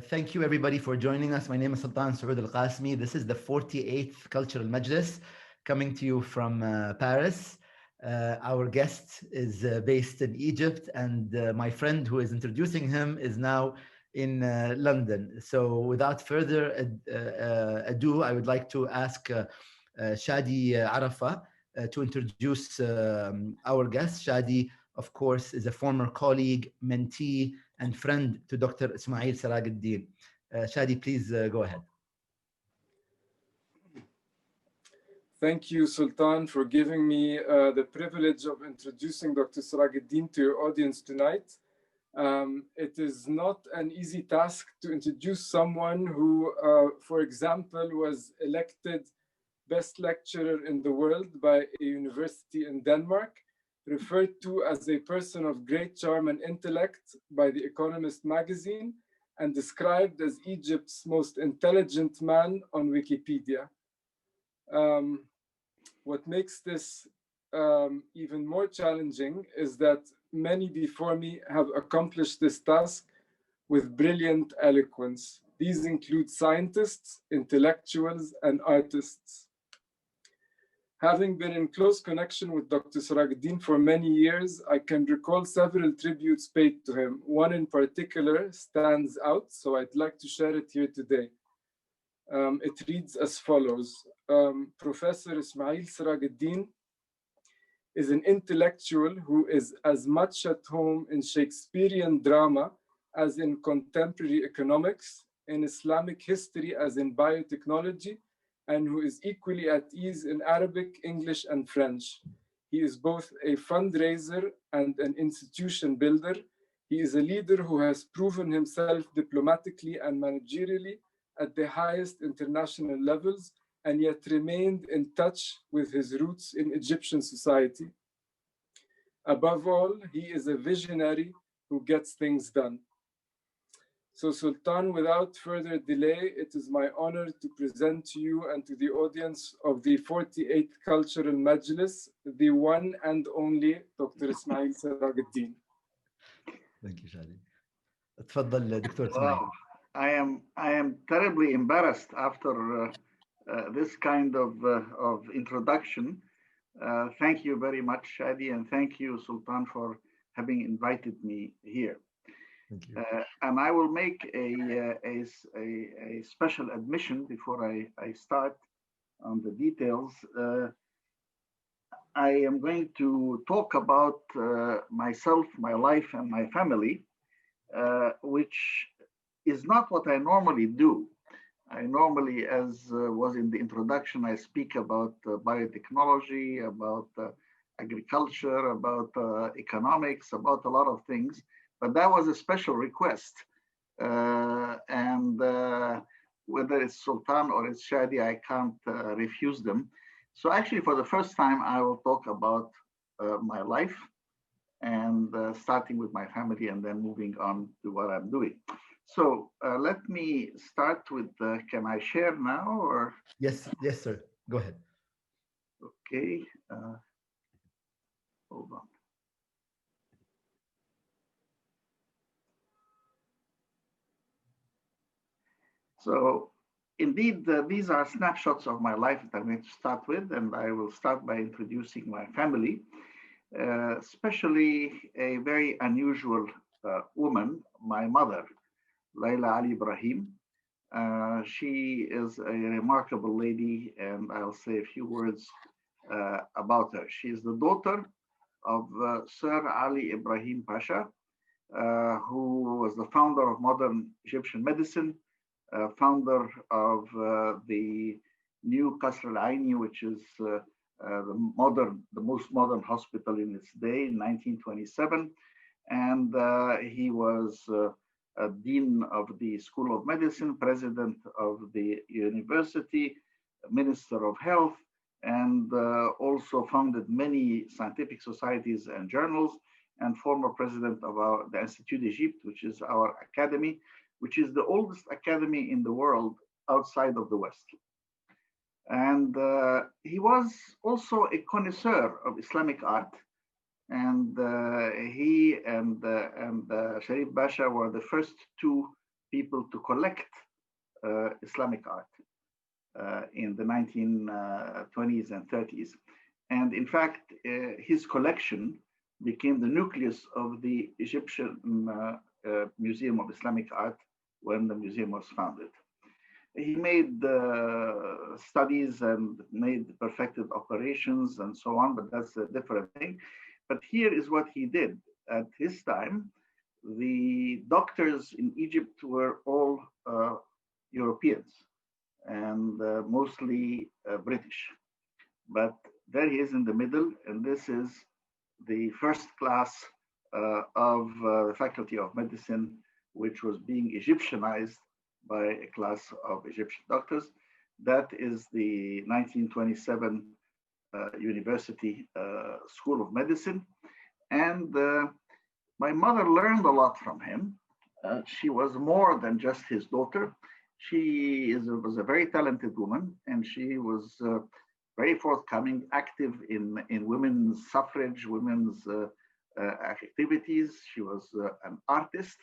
Thank you everybody for joining us. My name is Sultan Saud Al-Qasmi. This is the 48th Cultural Majlis coming to you from Paris. Our guest is based in Egypt, and my friend who is introducing him is now in London. So without further ado, I would like to ask Shadi Arafa to introduce our guest. Shadi, of course, is a former colleague, mentee, and friend to Dr. Ismail Serageldin. Shadi, please go ahead. Thank you, Sultan, for giving me the privilege of introducing Dr. Serageldin to your audience tonight. It is not an easy task to introduce someone who, for example, was elected best lecturer in the world by a university in Denmark, referred to as a person of great charm and intellect by The Economist magazine, and described as Egypt's most intelligent man on Wikipedia. What makes this even more challenging is that many before me have accomplished this task with brilliant eloquence. These include scientists, intellectuals, and artists. Having been in close connection with Dr. Serageldin for many years, I can recall several tributes paid to him. One in particular stands out, so I'd like to share it here today. It reads as follows. Professor Ismail Serageldin is an intellectual who is as much at home in Shakespearean drama as in contemporary economics, in Islamic history as in biotechnology, and who is equally at ease in Arabic, English, and French. He is both a fundraiser and an institution builder. He is a leader who has proven himself diplomatically and managerially at the highest international levels, and yet remained in touch with his roots in Egyptian society. Above all, he is a visionary who gets things done. So, Sultan, without further delay, it is my honor to present to you and to the audience of the 48th Cultural Majlis, the one and only Dr. Ismail Serageldin. Thank you, Shadi. تفضل دكتور اسماعيل. Wow. I am terribly embarrassed after this kind of introduction. Thank you very much, Shadi, and thank you, Sultan, for having invited me here. Thank you. And I will make a special admission before I start on the details. I am going to talk about myself, my life, and my family, which is not what I normally do. I normally, as was in the introduction, I speak about biotechnology, about agriculture, about economics, about a lot of things. But that was a special request. And whether it's Sultan or it's Shadi, I can't refuse them. So actually, for the first time, I will talk about my life, and starting with my family and then moving on to what I'm doing. So let me start with, can I share now or? Yes, sir. Go ahead. Okay, hold on. So indeed, these are snapshots of my life that I'm going to start with, and I will start by introducing my family, especially a very unusual woman, my mother, Layla Ali Ibrahim. She is a remarkable lady, and I'll say a few words about her. She is the daughter of Sir Ali Ibrahim Pasha, who was the founder of modern Egyptian medicine, founder of the new Qasr al-Aini, which is the most modern hospital in its day in 1927. And he was Dean of the School of Medicine, President of the university, Minister of Health, and also founded many scientific societies and journals, and former president of the Institut d'Egypte, which is our academy, which is the oldest academy in the world outside of the West. And he was also a connoisseur of Islamic art. And he and Sharif Basha were the first two people to collect Islamic art in the 1920s and 30s. And in fact, his collection became the nucleus of the Egyptian Museum of Islamic Art when the museum was founded. He made studies and made perfected operations and so on, but that's a different thing. But here is what he did. At his time, the doctors in Egypt were all Europeans and mostly British. But there he is in the middle, and this is the first class of the Faculty of Medicine, which was being Egyptianized by a class of Egyptian doctors. That is the 1927 University School of Medicine. And my mother learned a lot from him. She was more than just his daughter. She was a very talented woman, and she was very forthcoming, active in women's suffrage, women's activities. She was an artist.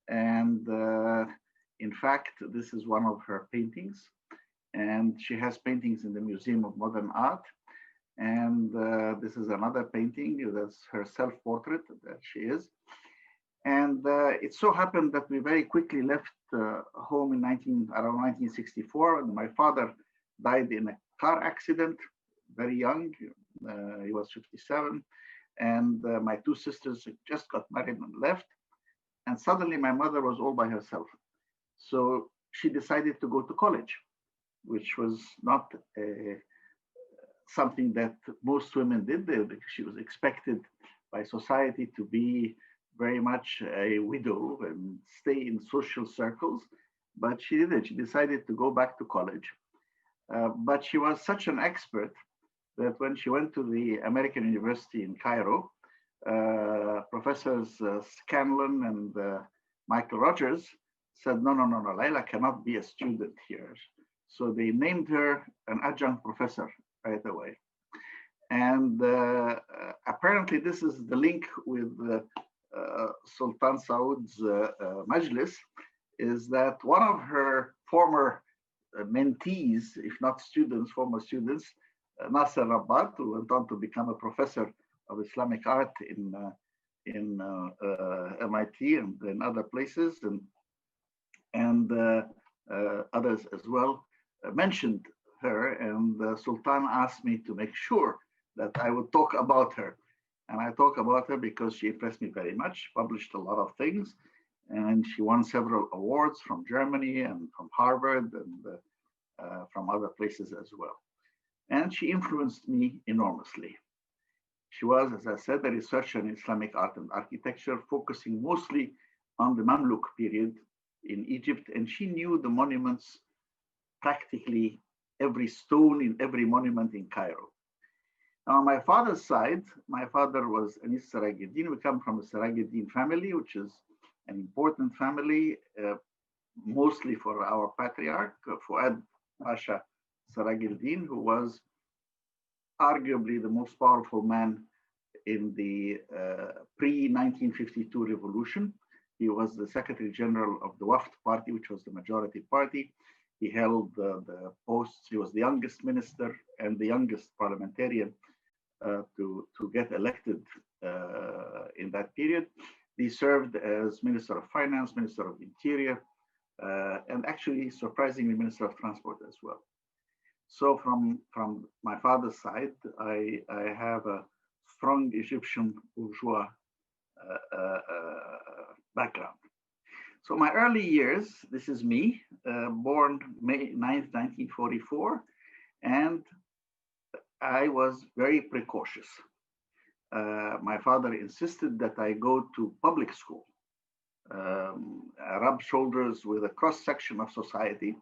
And in fact, this is one of her paintings. And she has paintings in the Museum of Modern Art. And this is another painting. That's her self-portrait that she is. And it so happened that we very quickly left home in around 1964. And my father died in a car accident, very young. He was 57. And my two sisters just got married and left. And suddenly my mother was all by herself. So she decided to go to college, which was not something that most women did. She was expected by society to be very much a widow and stay in social circles, but she didn't. She decided to go back to college. But she was such an expert that when she went to the American University in Cairo, Professors Scanlon and Michael Rogers said, no, Layla cannot be a student here. So they named her an adjunct professor right away. And apparently this is the link with Sultan Saud's Majlis, is that one of her former mentees, if not students, former students, Nasser Rabat, who went on to become a professor of Islamic art in MIT and in other places, and others as well, mentioned her, and Sultan asked me to make sure that I would talk about her. And I talk about her because she impressed me very much, published a lot of things, and she won several awards from Germany and from Harvard and from other places as well. And she influenced me enormously. She was, as I said, a researcher in Islamic art and architecture, focusing mostly on the Mamluk period in Egypt, and she knew the monuments, practically every stone in every monument in Cairo. Now, on my father's side, my father was Emeritus Serageldin. We come from a Serageldin family, which is an important family, mostly for our patriarch, Fuad Pasha Serageldin, who was arguably the most powerful man in the pre-1952 revolution. He was the Secretary General of the Wafd Party, which was the majority party. He held the posts. He was the youngest minister and the youngest parliamentarian to get elected in that period. He served as Minister of Finance, Minister of Interior, and actually, surprisingly, Minister of Transport as well. So from my father's side, I have a strong Egyptian bourgeois background. So my early years, this is me, born May 9th, 1944, and I was very precocious. My father insisted that I go to public school. I rubbed shoulders with a cross-section of society,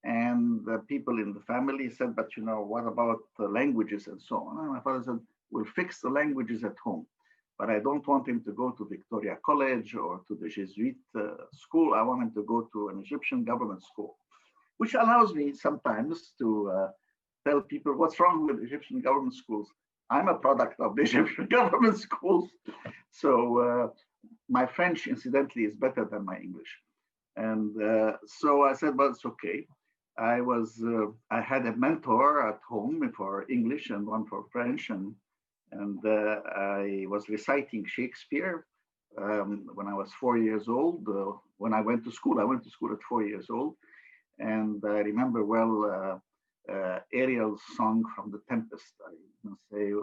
and the people in the family said, but you know, what about the languages and so on? And my father said, we'll fix the languages at home, but I don't want him to go to Victoria College or to the Jesuit school. I want him to go to an Egyptian government school, which allows me sometimes to tell people what's wrong with Egyptian government schools. I'm a product of the Egyptian government schools. So my French, incidentally, is better than my English. And so I said, well, it's okay. I had a mentor at home for English and one for French, and I was reciting Shakespeare when I was 4 years old. When I went to school at 4 years old, and I remember well Ariel's song from The Tempest. I must say,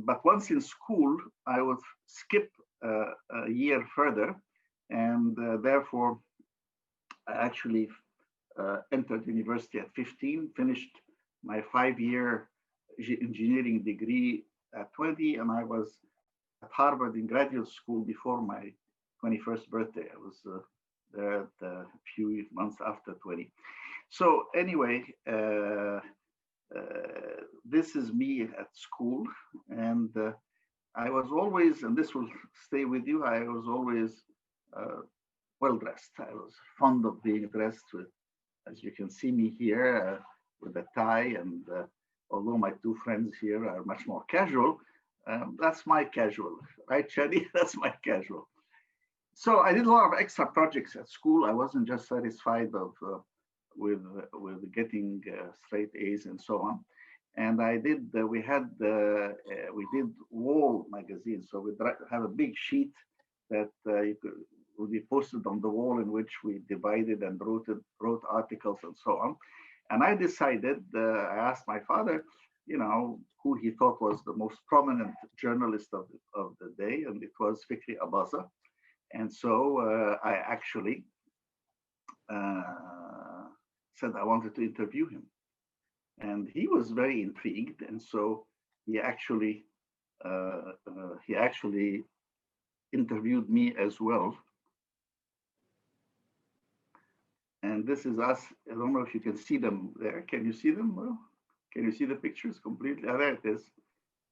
but once in school, I would skip a year further, and therefore I actually entered university at 15, finished my 5-year engineering degree at 20, and I was at Harvard in graduate school before my 21st birthday. I was there at a few months after 20. So anyway, this is me at school, and I was always, and this will stay with you, I was always well dressed. I was fond of being dressed with, as you can see me here, with a tie, and although my two friends here are much more casual, that's my casual, right, Shadi? That's my casual. So I did a lot of extra projects at school. I wasn't just satisfied with getting straight A's and so on. And I did, we did wall magazines. So we'd have a big sheet that would be posted on the wall, in which we divided and wrote articles and so on. And I decided, I asked my father, you know, who he thought was the most prominent journalist of the day, and it was Fikri Abaza. And so I actually said I wanted to interview him. And he was very intrigued, and so he actually interviewed me as well. And this is us. I don't know if you can see them there. Can you see them? Well, can you see the pictures completely? Oh, there it is.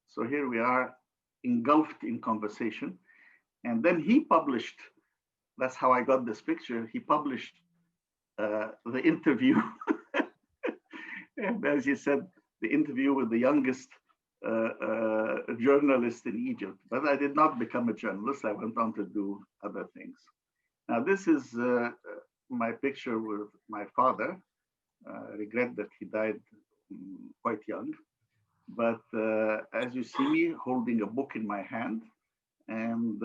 So here we are, engulfed in conversation. And then he published, that's how I got this picture. He published the interview. And as he said, the interview with the youngest journalist in Egypt. But I did not become a journalist. I went on to do other things. Now, this is my picture with my father. I regret that he died quite young. But as you see me holding a book in my hand, and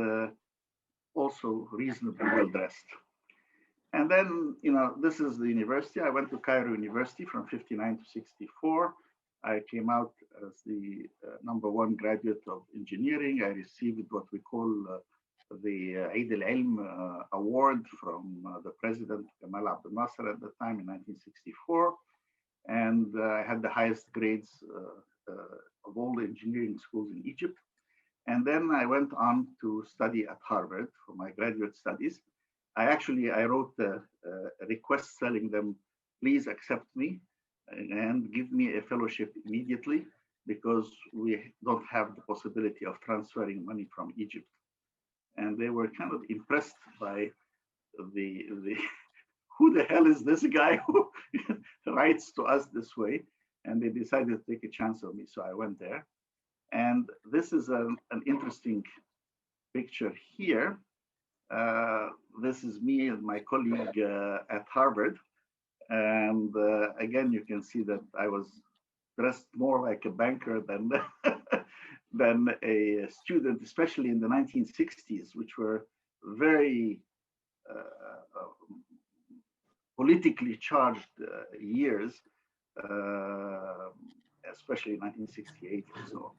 also reasonably well dressed. And then, you know, this is the university. I went to Cairo University from 59 to 64. I came out as the #1 graduate of engineering. I received what we call the Eid al-Ilm award from the president, Gamal Abdel Nasser, at the time in 1964. And I had the highest grades of all the engineering schools in Egypt. And then I went on to study at Harvard for my graduate studies. I wrote a request telling them, please accept me and give me a fellowship immediately, because we don't have the possibility of transferring money from Egypt. And they were kind of impressed by the who the hell is this guy who writes to us this way? And they decided to take a chance on me. So I went there. And this is an interesting picture here. This is me and my colleague at Harvard. And again, you can see that I was dressed more like a banker than, than a student, especially in the 1960s, which were very politically charged years, especially 1968 or so.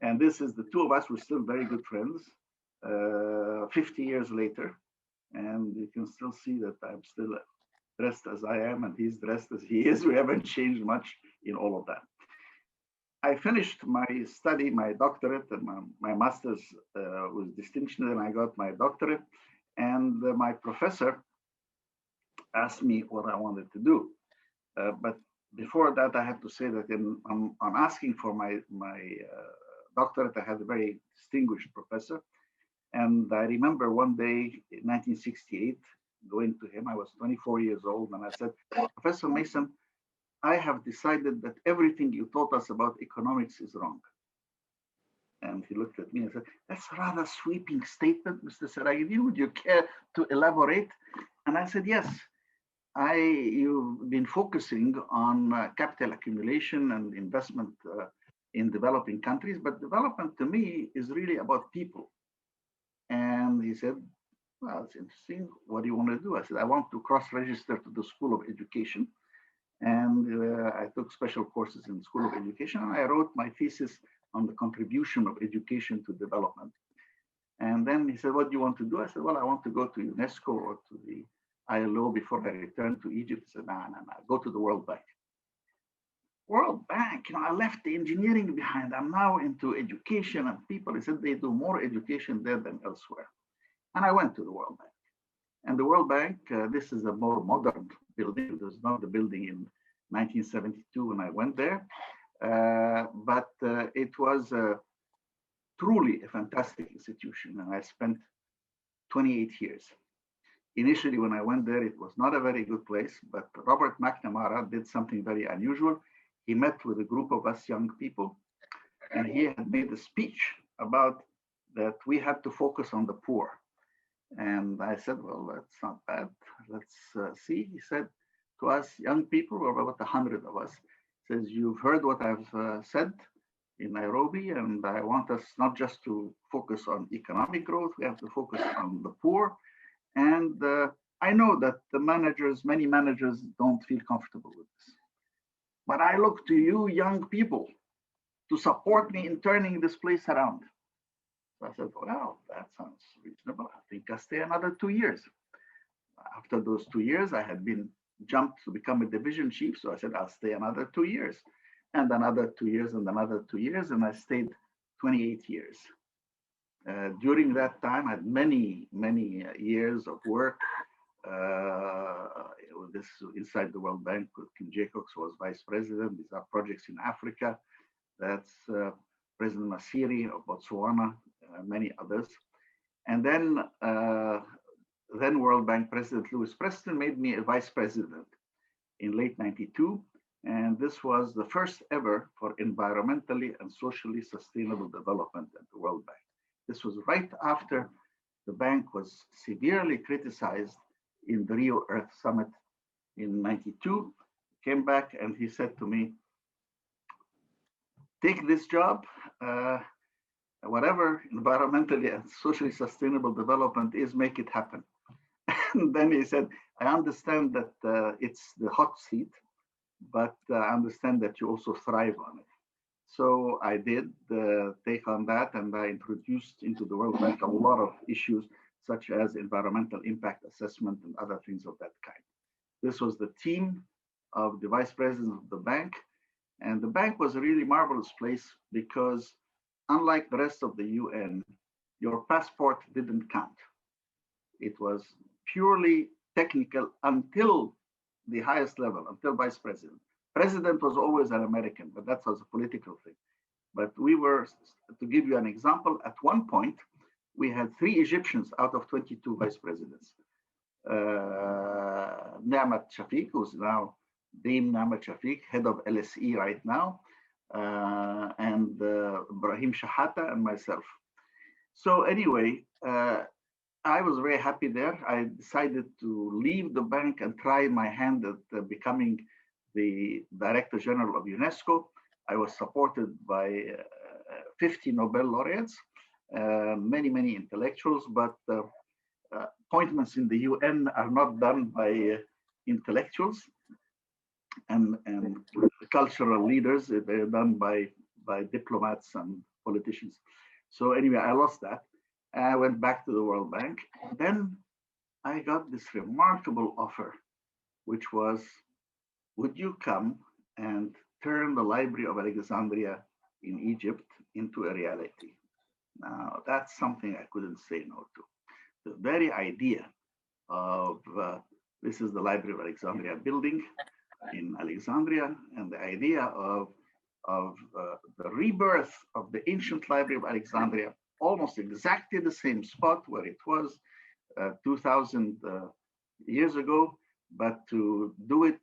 And this is the two of us were still very good friends 50 years later. And you can still see that I'm still dressed as I am and he's dressed as he is. We haven't changed much in all of that. I finished my study, my doctorate, and my master's with distinction, and I got my doctorate. And my professor asked me what I wanted to do. But before that, I have to say that on asking for my doctorate, I had a very distinguished professor. And I remember one day in 1968, going to him, I was 24 years old, and I said, Professor Mason, I have decided that everything you taught us about economics is wrong. And he looked at me and said, "That's a rather sweeping statement, Mr. Serageldin. Would you care to elaborate?" And I said, "Yes. You've been focusing on capital accumulation and investment in developing countries, but development to me is really about people." And he said, "Well, it's interesting. What do you want to do?" I said, "I want to cross-register to the School of Education." And I took special courses in the School of Education, and I wrote my thesis on the contribution of education to development. And then he said, "What do you want to do?" I said, "Well, I want to go to UNESCO or to the ILO before I return to Egypt." He said, "No, go to the World Bank." World Bank, I left the engineering behind. I'm now into education and people. He said they do more education there than elsewhere. And I went to the World Bank. And the World Bank, this is a more modern building. It was not the building in 1972 when I went there, but it was truly a fantastic institution. And I spent 28 years. Initially, when I went there, it was not a very good place, but Robert McNamara did something very unusual. He met with a group of us young people, and he had made a speech about that we had to focus on the poor. And I said, "Well, that's not bad. Let's see." He said to us, young people, or about 100 of us, says, "You've heard what I've said in Nairobi, and I want us not just to focus on economic growth, we have to focus on the poor. And I know that many managers don't feel comfortable with this. But I look to you, young people, to support me in turning this place around." So I said, "Well, that sounds reasonable. I think I'll stay another 2 years." After those 2 years, I had been jumped to become a division chief. So I said, "I'll stay another 2 years, and another 2 years, and another 2 years." And I stayed 28 years. During that time, I had many years of work. This inside the World Bank, Kim Jacobs was vice president. These are projects in Africa. That's President Masiri of Botswana, many others. And then World Bank President Louis Preston made me a vice president in late '92. And this was the first ever for environmentally and socially sustainable development at the World Bank. This was right after the bank was severely criticized in the Rio Earth Summit in '92. Came back and he said to me, "Take this job, whatever environmentally and socially sustainable development is, make it happen." And then he said, "I understand that it's the hot seat, but I understand that you also thrive on it." So I did take on that, and I introduced into the World Bank a lot of issues such as environmental impact assessment and other things of that kind. This was the team of the vice president of the bank. And the bank was a really marvelous place because unlike the rest of the UN, your passport didn't count. It was purely technical until the highest level, until vice president. President was always an American, but that was a political thing. But we were, to give you an example, at one point, we had 3 Egyptians out of 22 vice presidents. Namat Shafiq, who's now Dame Namat Shafiq, head of LSE right now, and Ibrahim Shahata and myself. So anyway, I was very happy there. I decided to leave the bank and try my hand at becoming the Director General of UNESCO. I was supported by 50 Nobel laureates, many intellectuals, but appointments in the UN are not done by intellectuals and cultural leaders. They're done by diplomats and politicians. So anyway, I lost that. I went back to the World Bank. Then I got this remarkable offer, which was, "Would you come and turn the Library of Alexandria in Egypt into a reality?" Now, that's something I couldn't say no to. The very idea of this is the Library of Alexandria building in Alexandria, and the idea of the rebirth of the ancient Library of Alexandria, almost exactly the same spot where it was 2,000 years ago, but to do it,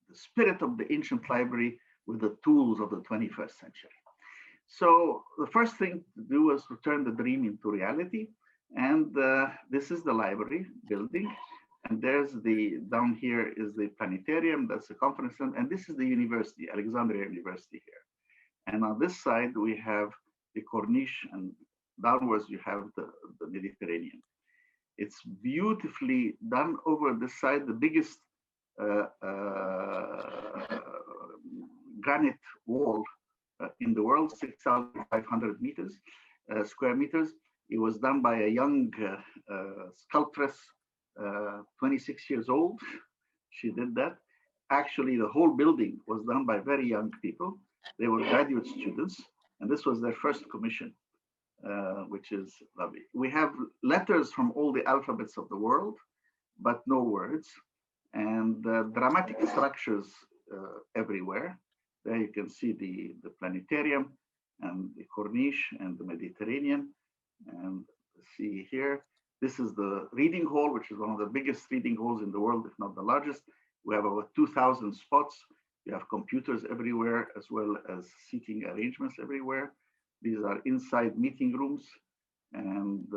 the spirit of the ancient library, with the tools of the 21st century. So the first thing to do was to turn the dream into reality. And this is the library building. And there's down here is the planetarium, that's the conference center. And this is the university, Alexandria University here. And on this side, we have the Corniche, and downwards you have the Mediterranean. It's beautifully done over this side, the biggest granite wall in the world, 6,500 meters, square meters. It was done by a young sculptress, 26 years old. She did that. Actually, the whole building was done by very young people. They were graduate students, and this was their first commission, which is lovely. We have letters from all the alphabets of the world, but no words, and dramatic structures everywhere. There you can see the planetarium and the Corniche and the Mediterranean. And see here, this is the reading hall, which is one of the biggest reading halls in the world, if not the largest. We have over 2,000 spots. We have computers everywhere, as well as seating arrangements everywhere. These are inside meeting rooms and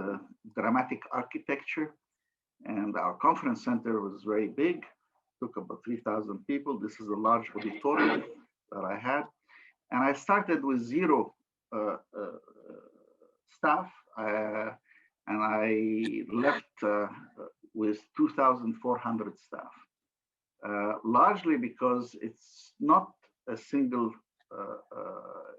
dramatic architecture. And our conference center was very big, took about 3,000 people. This is a large auditorium that I had. And I started with zero staff, and I left with 2,400 staff, largely because it's not a single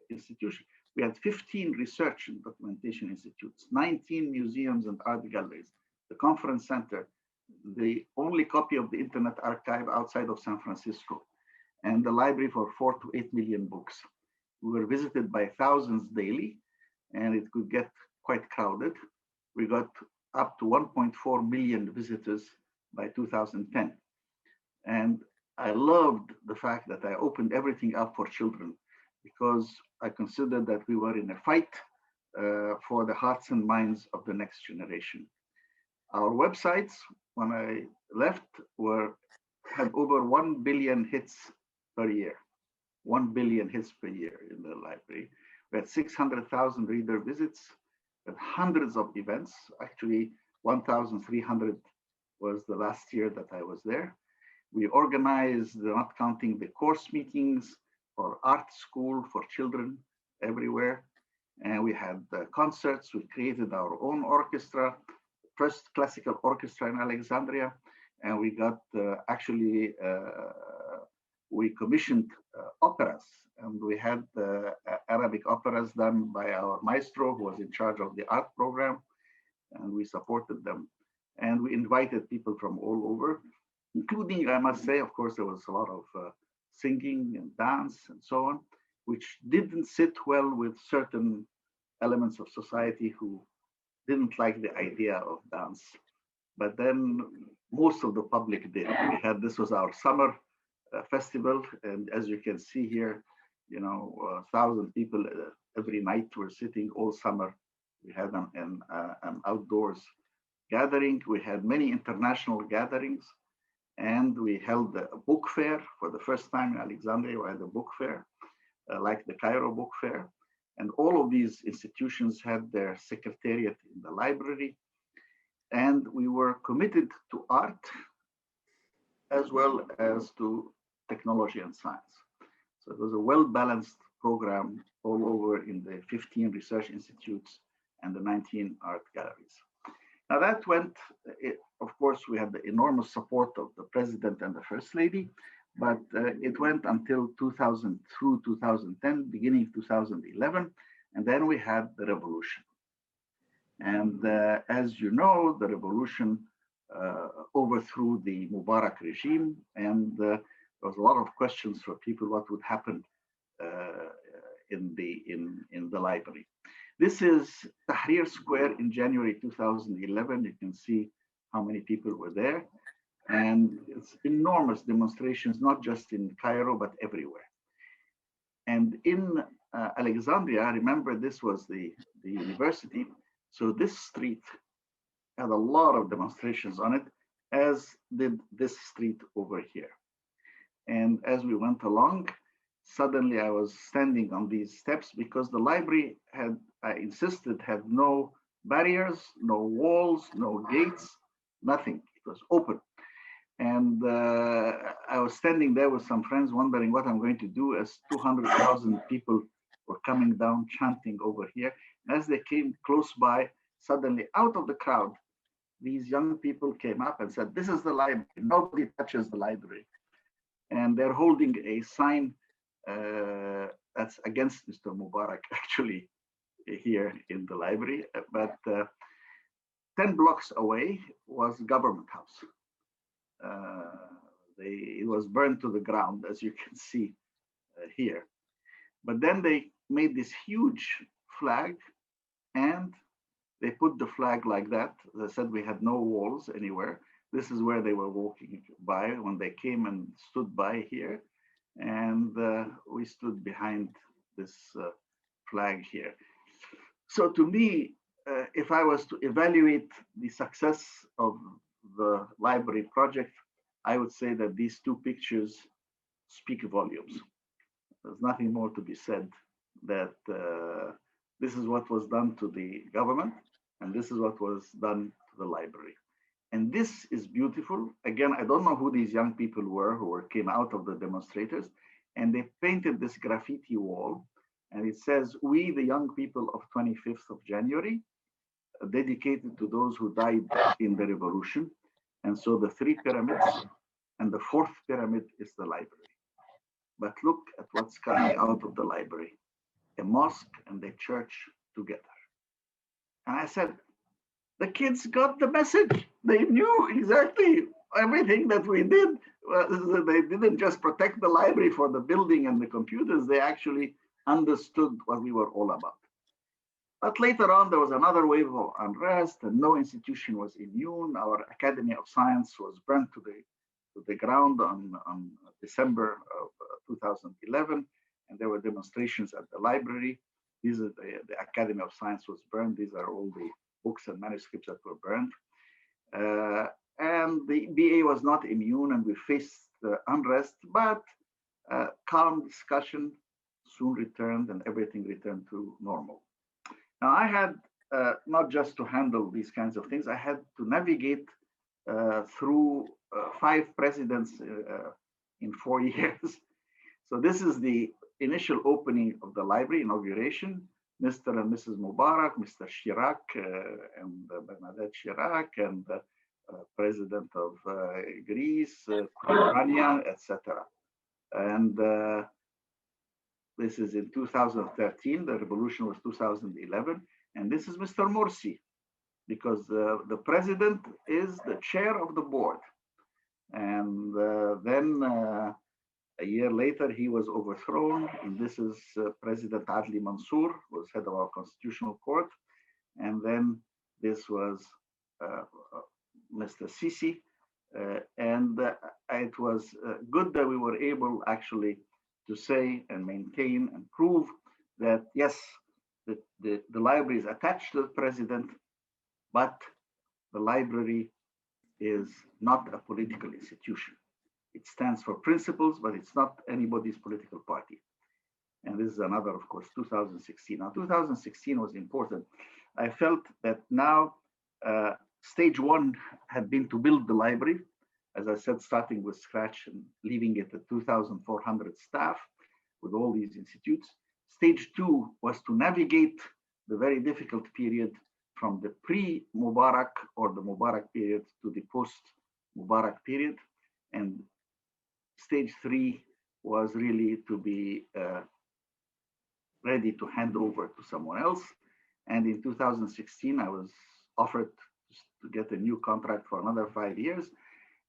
institution. We had 15 research and documentation institutes, 19 museums and art galleries, the conference center, the only copy of the Internet Archive outside of San Francisco, and the library for 4 to 8 million books. We were visited by thousands daily, and it could get quite crowded. We got up to 1.4 million visitors by 2010. And I loved the fact that I opened everything up for children, because I considered that we were in a fight for the hearts and minds of the next generation. Our websites, when I left, had over 1 billion hits per year. 1 billion hits per year in the library. We had 600,000 reader visits, and hundreds of events. Actually, 1,300 was the last year that I was there. We organized, not counting the course meetings, for art school for children everywhere. And we had concerts. We created our own orchestra, first classical orchestra in Alexandria. And we got we commissioned operas, and we had Arabic operas done by our maestro, who was in charge of the art program, and we supported them. And we invited people from all over, including, I must say, of course, there was a lot of singing and dance and so on, which didn't sit well with certain elements of society who didn't like the idea of dance. But then most of the public did. This was our summer festival, and as you can see here, 1,000 people every night were sitting all summer. We had an outdoors gathering. We had many international gatherings, and we held a book fair for the first time in Alexandria. We had a book fair, like the Cairo Book Fair. And all of these institutions had their secretariat in the library. And we were committed to art as well as to technology and science. So it was a well-balanced program all over in the 15 research institutes and the 19 art galleries. Now that went, of course, we had the enormous support of the president and the first lady, but it went until 2000 through 2010, beginning 2011, and then we had the revolution. And as you know, the revolution overthrew the Mubarak regime, and there was a lot of questions for people what would happen in the library. This is Tahrir Square in January 2011. You can see how many people were there. And it's enormous demonstrations, not just in Cairo, but everywhere. And in Alexandria, remember this was the university. So this street had a lot of demonstrations on it, as did this street over here. And as we went along, suddenly I was standing on these steps because the library had, I insisted, had no barriers, no walls, no gates, nothing. It was open. And I was standing there with some friends wondering what I'm going to do as 200,000 people were coming down chanting over here. As they came close by, suddenly out of the crowd, these young people came up and said, "This is the library. Nobody touches the library." And they're holding a sign that's against Mr. Mubarak, actually, here in the library. But 10 blocks away was Government House. It was burned to the ground, as you can see here. But then they made this huge flag, and they put the flag like that. They said we had no walls anywhere. This is where they were walking by when they came and stood by here. And we stood behind this flag here. So to me, if I was to evaluate the success of the library project, I would say that these two pictures speak volumes. There's nothing more to be said, that this is what was done to the government, and this is what was done to the library. And this is beautiful. Again, I don't know who these young people were who came out of the demonstrators, and they painted this graffiti wall, and it says, "We, the young people of 25th of January, dedicated to those who died in the revolution." And so the three pyramids, and the fourth pyramid is the library. But look at what's coming out of the library: a mosque and a church together. And I said, the kids got the message. They knew exactly everything that we did. They didn't just protect the library for the building and the computers. They actually understood what we were all about. But later on, there was another wave of unrest, and no institution was immune. Our Academy of Science was burnt to the ground on December of 2011, and there were demonstrations at the library. These are the Academy of Science was burned. These are all the books and manuscripts that were burned. And the BA was not immune, and we faced unrest, but calm discussion soon returned, and everything returned to normal. Now, I had not just to handle these kinds of things, I had to navigate through 5 presidents in 4 years. So this is the initial opening of the library, inauguration. Mr. and Mrs. Mubarak, Mr. Chirac, and Bernadette Chirac, and President of Greece, Albania, etc. And this is in 2013. The revolution was 2011. And this is Mr. Morsi, because the president is the chair of the board. And then a year later, he was overthrown. And this is President Adli Mansour, who was head of our constitutional court. And then this was Mr. Sisi. And it was good that we were able actually to say and maintain and prove that, yes, the library is attached to the president, but the library is not a political institution. It stands for principles, but it's not anybody's political party. And this is another, of course, 2016. Now, 2016 was important. I felt that now stage 1 had been to build the library, as I said, starting with scratch and leaving it at 2,400 staff with all these institutes. Stage 2 was to navigate the very difficult period from the pre-Mubarak or the Mubarak period to the post-Mubarak period. And stage 3 was really to be ready to hand over to someone else. And in 2016, I was offered to get a new contract for another 5 years.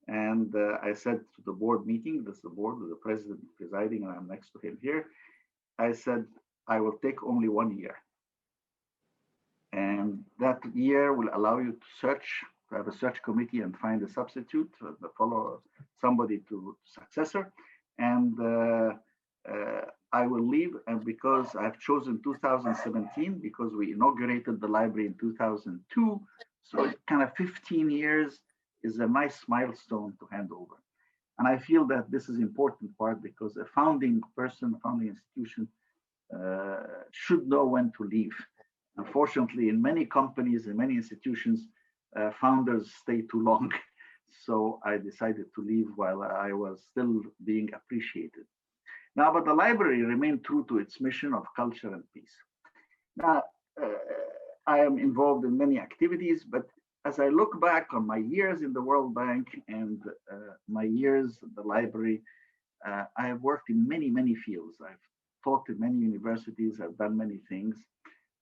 And I said to the board meeting, this is the board with the president presiding, and I'm next to him here. I said, I will take only 1 year. And that year will allow you to search, to have a search committee and find a substitute, follow somebody to successor. And I will leave, and because I've chosen 2017, because we inaugurated the library in 2002, so kind of 15 years is a nice milestone to hand over. And I feel that this is important part because a founding person, founding institution should know when to leave. Unfortunately, in many companies, in many institutions, founders stay too long. So I decided to leave while I was still being appreciated. Now, but the library remained true to its mission of culture and peace. Now, I am involved in many activities, but as I look back on my years in the World Bank and my years at the library, I have worked in many, many fields. I've taught in many universities, I've done many things,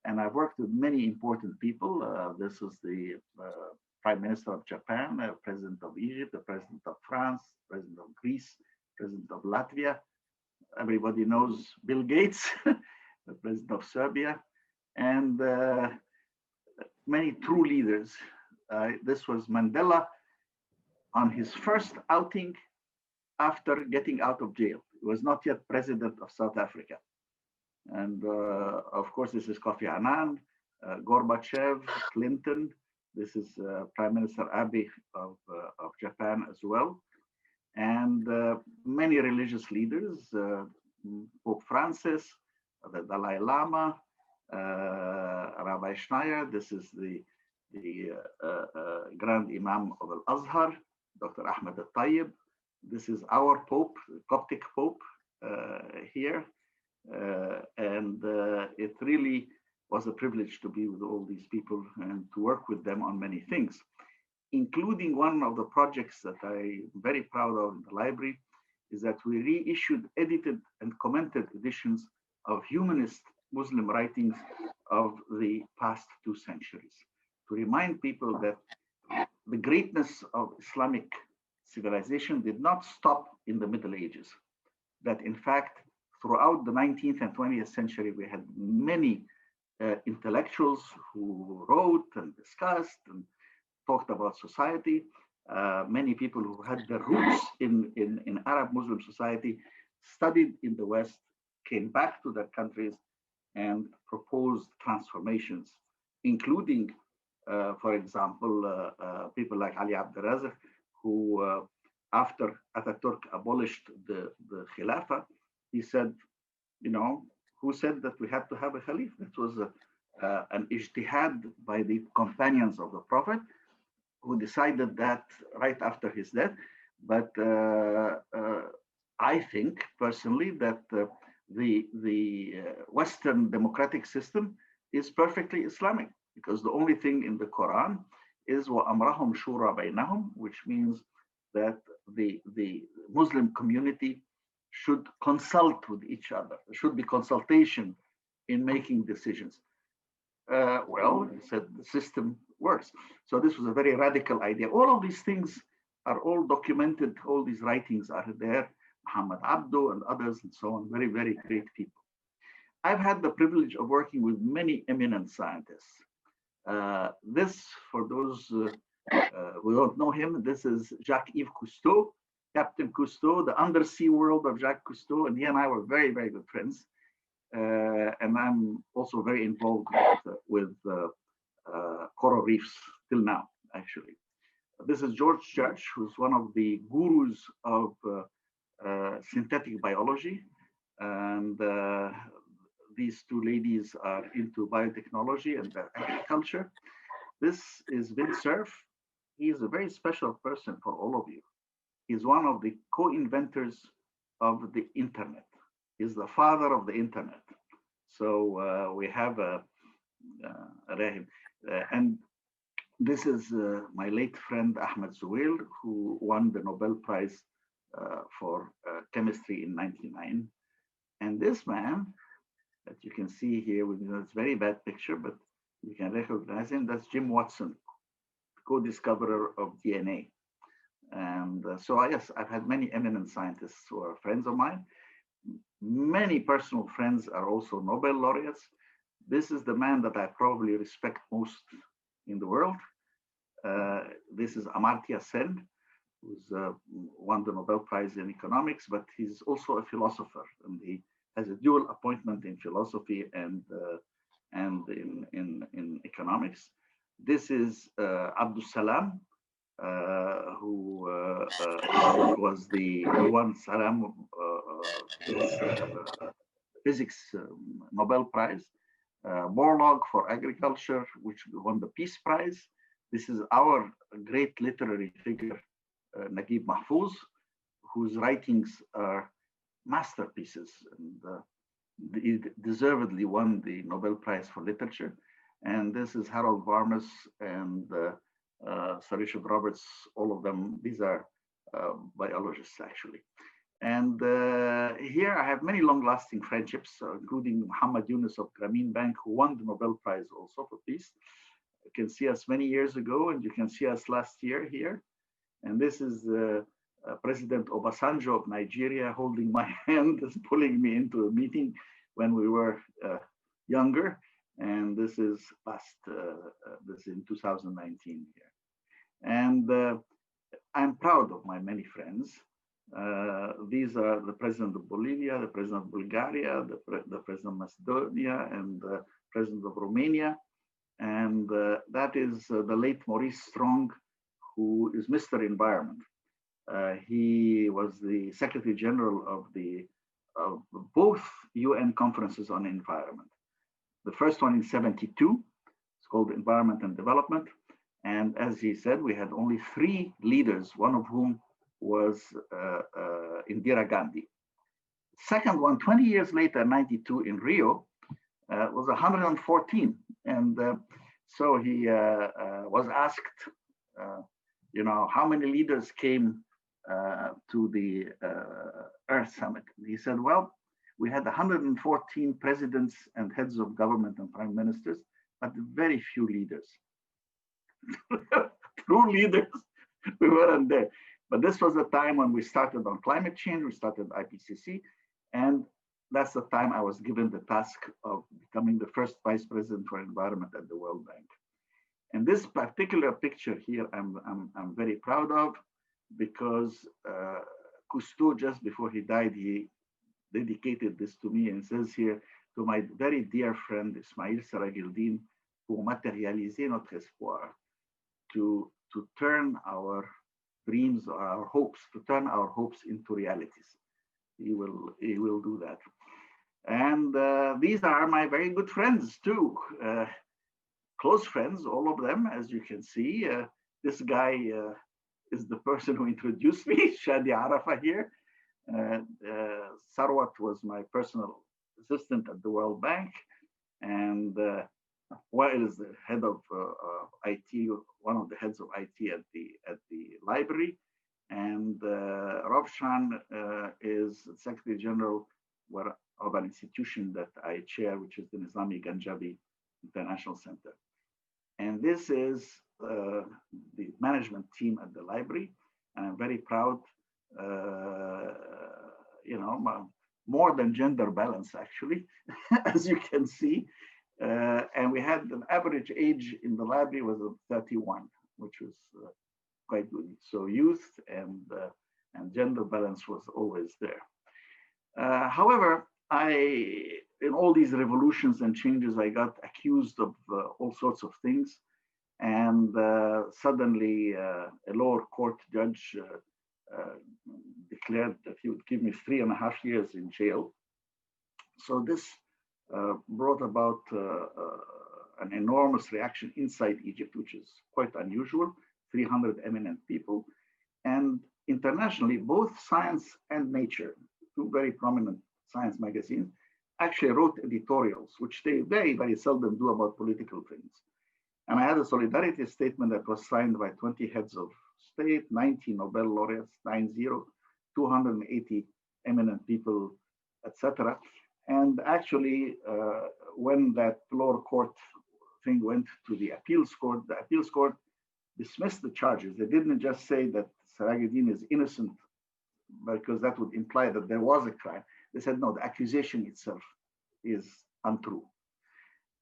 and I've worked with many important people. This is the Prime Minister of Japan, President of Egypt, the President of France, President of Greece, President of Latvia. Everybody knows Bill Gates, the President of Serbia, and many true leaders. This was Mandela on his first outing after getting out of jail. He was not yet president of South Africa. And of course, this is Kofi Annan, Gorbachev, Clinton. This is Prime Minister Abe of Japan as well. And many religious leaders, Pope Francis, the Dalai Lama, Rabbi Schneier. This is the Grand Imam of Al-Azhar, Dr. Ahmed Al-Tayyib. This is our Pope, Coptic Pope here. And it really was a privilege to be with all these people and to work with them on many things, including one of the projects that I'm very proud of in the library is that we reissued, edited, and commented editions of humanist Muslim writings of the past 2 centuries to remind people that the greatness of Islamic civilization did not stop in the Middle Ages, that in fact, throughout the 19th and 20th century, we had many intellectuals who wrote and discussed and talked about society. Many people who had their roots in Arab Muslim society studied in the West, came back to their countries and proposed transformations, including, for example, people like Ali Abdelrazak, who after Ataturk abolished the Khilafah, he said, you know, who said that we had to have a Khalif? That was an ijtihad by the companions of the Prophet, who decided that right after his death. But I think personally that the Western democratic system is perfectly Islamic, because the only thing in the Quran is وَأَمْرَهُمْ شُورَى بَيْنَهُمْ, which means that the Muslim community should consult with each other. There should be consultation in making decisions. Well, he said the system works. So this was a very radical idea. All of these things are all documented. All these writings are there. Muhammad Abdo and others and so on. Very, very great people. I've had the privilege of working with many eminent scientists. This, for those who don't know him, this is Jacques-Yves Cousteau, Captain Cousteau, the undersea world of Jacques Cousteau, and he and I were very, very good friends. And I'm also very involved with coral reefs till now, actually. This is George Church, who's one of the gurus of synthetic biology. And these two ladies are into biotechnology and agriculture. This is Vint Cerf. He is a very special person for all of you. He's one of the co-inventors of the internet. He's the father of the internet. So we have and this is my late friend Ahmed Zuhail, who won the Nobel Prize for chemistry in '99. And this man that you can see here, with it's a very bad picture, but you can recognize him. That's Jim Watson, co-discoverer of DNA. And so yes, I've had many eminent scientists who are friends of mine. Many personal friends are also Nobel laureates. This is the man that I probably respect most in the world. This is Amartya Sen, who's won the Nobel Prize in economics, but he's also a philosopher, and he has a dual appointment in philosophy and in economics. This is Abdus Salam, who was he won Salam physics Nobel Prize. Borlaug for agriculture, which won the Peace Prize. This is our great literary figure, Naguib Mahfouz, whose writings are masterpieces, and he deservedly won the Nobel Prize for Literature. And this is Harold Varmus and Sir Richard Roberts, all of them. These are biologists, actually. And here I have many long-lasting friendships, including Muhammad Yunus of Grameen Bank, who won the Nobel Prize also for peace. You can see us many years ago, and you can see us last year here. And this is President Obasanjo of Nigeria holding my hand, pulling me into a meeting when we were younger. And this is past, this in 2019 here. And I'm proud of my many friends. These are the President of Bolivia, the President of Bulgaria, the President of Macedonia, and the President of Romania. And that is the late Maurice Strong, who is Mr. Environment. He was the Secretary General of both UN conferences on environment. The first one in '72, it's called Environment and Development. And as he said, we had only 3 leaders, one of whom was Indira Gandhi. Second one, 20 years later, '92 in Rio, was 114. And so he was asked, how many leaders came to the Earth Summit? And he said, well, we had 114 presidents and heads of government and prime ministers, but very few leaders. True leaders, we weren't there. But this was the time when we started on climate change, we started IPCC, and that's the time I was given the task of becoming the first vice president for environment at the World Bank. And this particular picture here, I'm very proud of, because Cousteau, just before he died, he dedicated this to me and says here, to my very dear friend Ismail Serageldin, pour matérialiser notre espoir, to turn our dreams or our hopes, to turn our hopes into realities. He will do that. And these are my very good friends too. Close friends, all of them, as you can see. This guy is the person who introduced me, Shadi Arafa here. Sarwat was my personal assistant at the World Bank, and Wael is the head of IT, one of the heads of IT at the library, and Ravshan is the Secretary General of an institution that I chair, which is the Nizami Ganjabi International Center. And this is the management team at the library, and I'm very proud. More than gender balance, actually, as you can see. And we had an average age in the library was 31, which was quite good. So youth and gender balance was always there. However, in all these revolutions and changes, I got accused of all sorts of things. And suddenly a lower court judge declared that he would give me 3.5 years in jail. So this brought about an enormous reaction inside Egypt, which is quite unusual, 300 eminent people. And internationally, both Science and Nature, 2 very prominent science magazines, actually wrote editorials, which they very, very seldom do about political things. And I had a solidarity statement that was signed by 20 heads of state, 90 Nobel laureates, 90, 280 eminent people, etc. And actually, when that lower court thing went to the appeals court dismissed the charges. They didn't just say that Serageldin is innocent, because that would imply that there was a crime. They said, no, the accusation itself is untrue.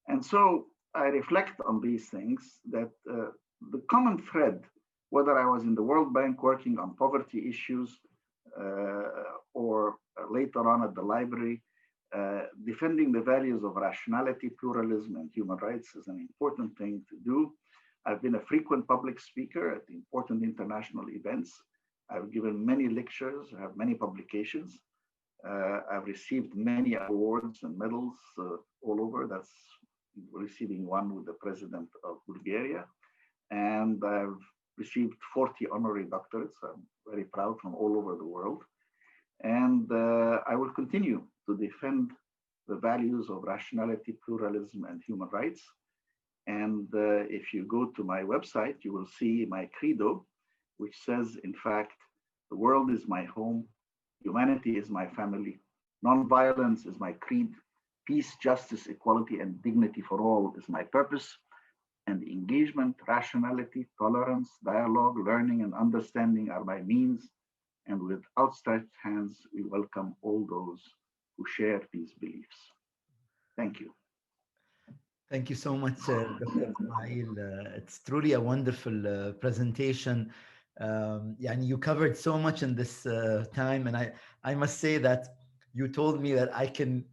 And so I reflect on these things, that the common thread, whether I was in the World Bank working on poverty issues or later on at the library, defending the values of rationality, pluralism, and human rights is an important thing to do. I've been a frequent public speaker at important international events. I've given many lectures, I have many publications. I've received many awards and medals all over. That's receiving one with the president of Bulgaria. And I've received 40 honorary doctorates. I'm very proud, from all over the world. And I will continue to defend the values of rationality, pluralism, and human rights. And if you go to my website, you will see my credo, which says, in fact, the world is my home, humanity is my family, nonviolence is my creed, peace, justice, equality, and dignity for all is my purpose, and engagement, rationality, tolerance, dialogue, learning, and understanding are my means, and with outstretched hands, we welcome all those who share these beliefs. Thank you. Thank you so much, Dr. Ismail. It's truly a wonderful presentation. And you covered so much in this time, and I must say that you told me that I can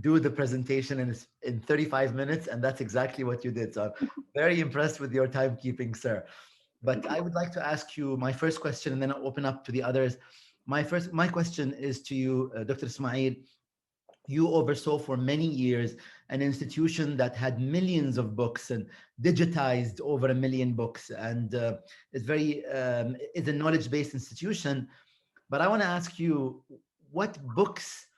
do the presentation in 35 minutes, and that's exactly what you did. So I'm very impressed with your timekeeping, sir. But I would like to ask you my first question, and then I'll open up to the others. My question is to you, Dr. Ismail. You oversaw for many years an institution that had millions of books and digitized over 1 million books, and it's a knowledge-based institution. But I want to ask you, what books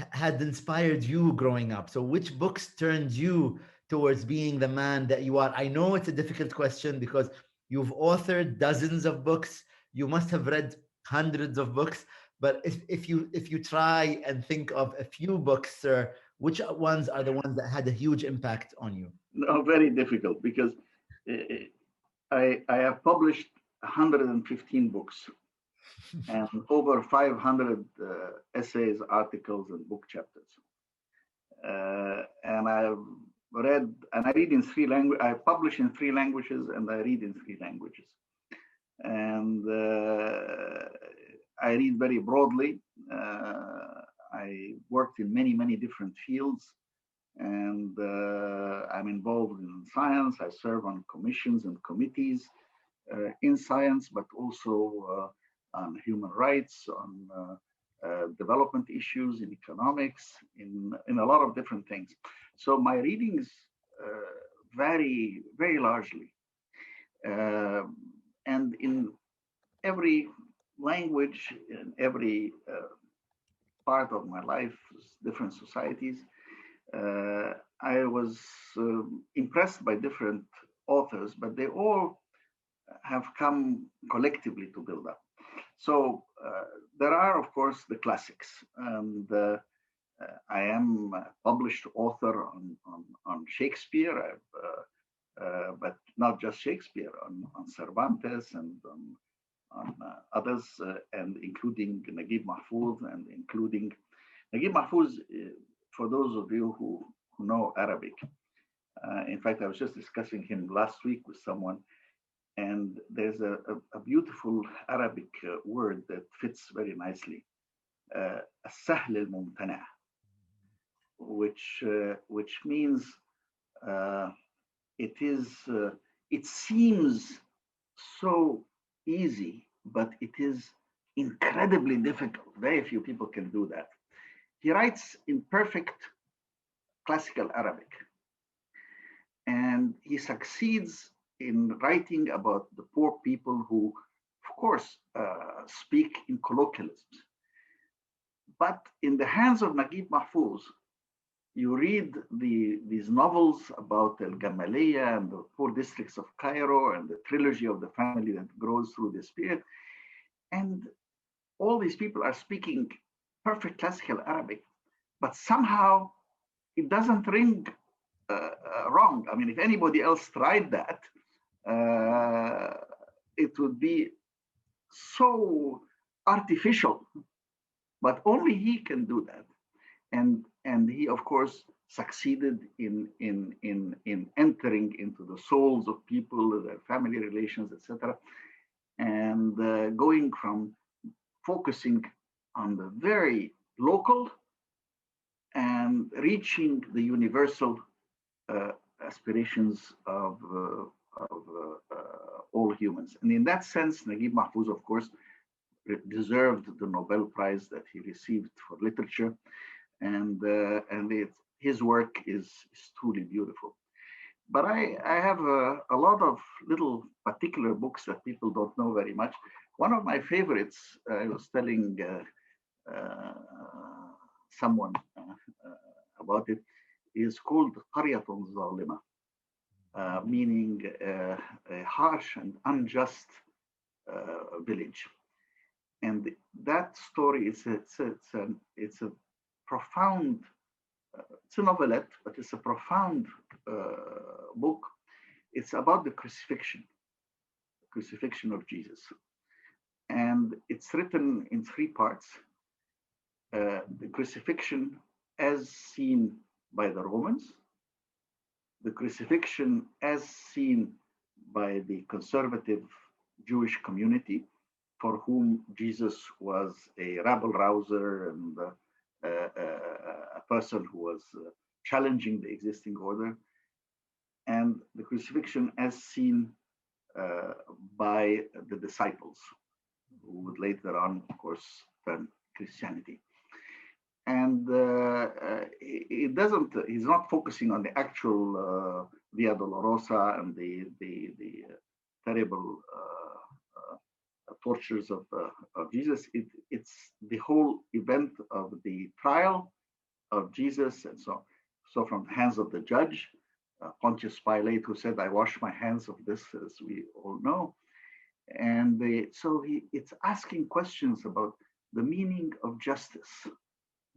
had inspired you growing up? So which books turned you towards being the man that you are? I know it's a difficult question because you've authored dozens of books. You must have read hundreds of books. But if you try and think of a few books, sir, which ones are the ones that had a huge impact on you? No, very difficult, because I have published 115 books and over 500 essays, articles, and book chapters. And I've read, and I read in 3 languages. I publish in 3 languages, and I read in 3 languages. And I read very broadly. I worked in many, many different fields, and I'm involved in science. I serve on commissions and committees in science, but also on human rights, on development issues, in economics, in a lot of different things. So my readings vary very largely. And in every language, in every part of my life, different societies, I was impressed by different authors, but they all have come collectively to build up. So there are, of course, the classics. And I am a published author on Shakespeare, but not just Shakespeare, on Cervantes and on others, and including Naguib Mahfouz, and including Naguib Mahfouz, for those of you who know Arabic. In fact, I was just discussing him last week with someone, and there's a beautiful Arabic word that fits very nicely, السهل الممتنع, which means it seems so easy, but it is incredibly difficult. Very few people can do that. He writes in perfect classical Arabic, and he succeeds in writing about the poor people who, of course, speak in colloquialisms. But in the hands of Naguib Mahfouz, you read these novels about El Gamaliya and the poor districts of Cairo and the trilogy of the family that grows through this period. And all these people are speaking perfect classical Arabic, but somehow it doesn't ring wrong. I mean, if anybody else tried that, it would be so artificial, but only he can do that. And he, of course, succeeded in entering into the souls of people, their family relations, etc., and going from focusing on the very local and reaching the universal aspirations of humans. And in that sense, Naguib Mahfouz, of course, deserved the Nobel Prize that he received for literature. And his work is truly beautiful. But I have a lot of little particular books that people don't know very much. One of my favorites, I was telling someone about it, is called Qaryatun Zalima, meaning a harsh and unjust village. And that story is it's a profound. It's a novelette, but it's a profound book. It's about the crucifixion of Jesus. And it's written in 3 parts. The crucifixion as seen by the Romans, the crucifixion as seen by the conservative Jewish community, for whom Jesus was a rabble-rouser and a person who was challenging the existing order, and the crucifixion as seen by the disciples, who would later on, of course, turn Christianity. And he's not focusing on the actual Via Dolorosa and the terrible tortures of Jesus. It's the whole event of the trial of Jesus, and so from the hands of the judge, Pontius Pilate, who said, "I wash my hands of this," as we all know. And it's asking questions about the meaning of justice,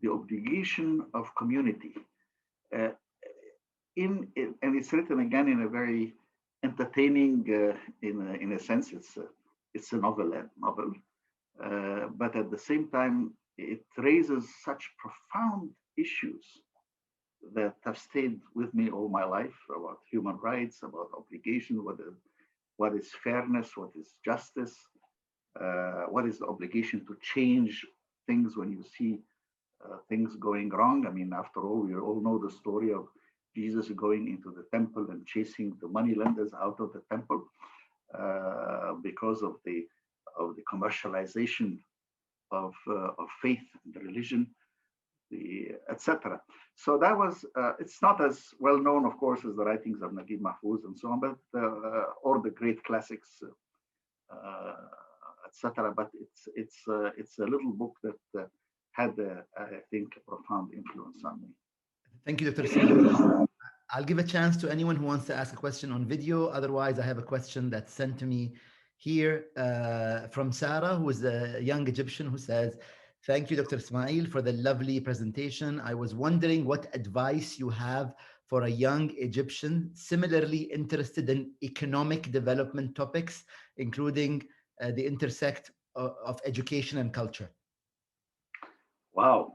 the obligation of community. And it's written again in a very entertaining, in a sense, it's a novel, but at the same time, it raises such profound issues that have stayed with me all my life about human rights, about obligation, what is fairness, what is justice, what is the obligation to change things when you see things going wrong. I mean, after all, we all know the story of Jesus going into the temple and chasing the moneylenders out of the temple because of the commercialization of faith and religion, etc. So that was, it's not as well known, of course, as the writings of Naguib Mahfouz and so on, but or the great classics, etc. But it's a little book that had, I think, a profound influence on me. Thank you, Dr. Ismail. I'll give a chance to anyone who wants to ask a question on video. Otherwise, I have a question that's sent to me here from Sarah, who is a young Egyptian, who says, "Thank you, Dr. Ismail, for the lovely presentation. I was wondering what advice you have for a young Egyptian similarly interested in economic development topics, including the intersect of education and culture." Wow.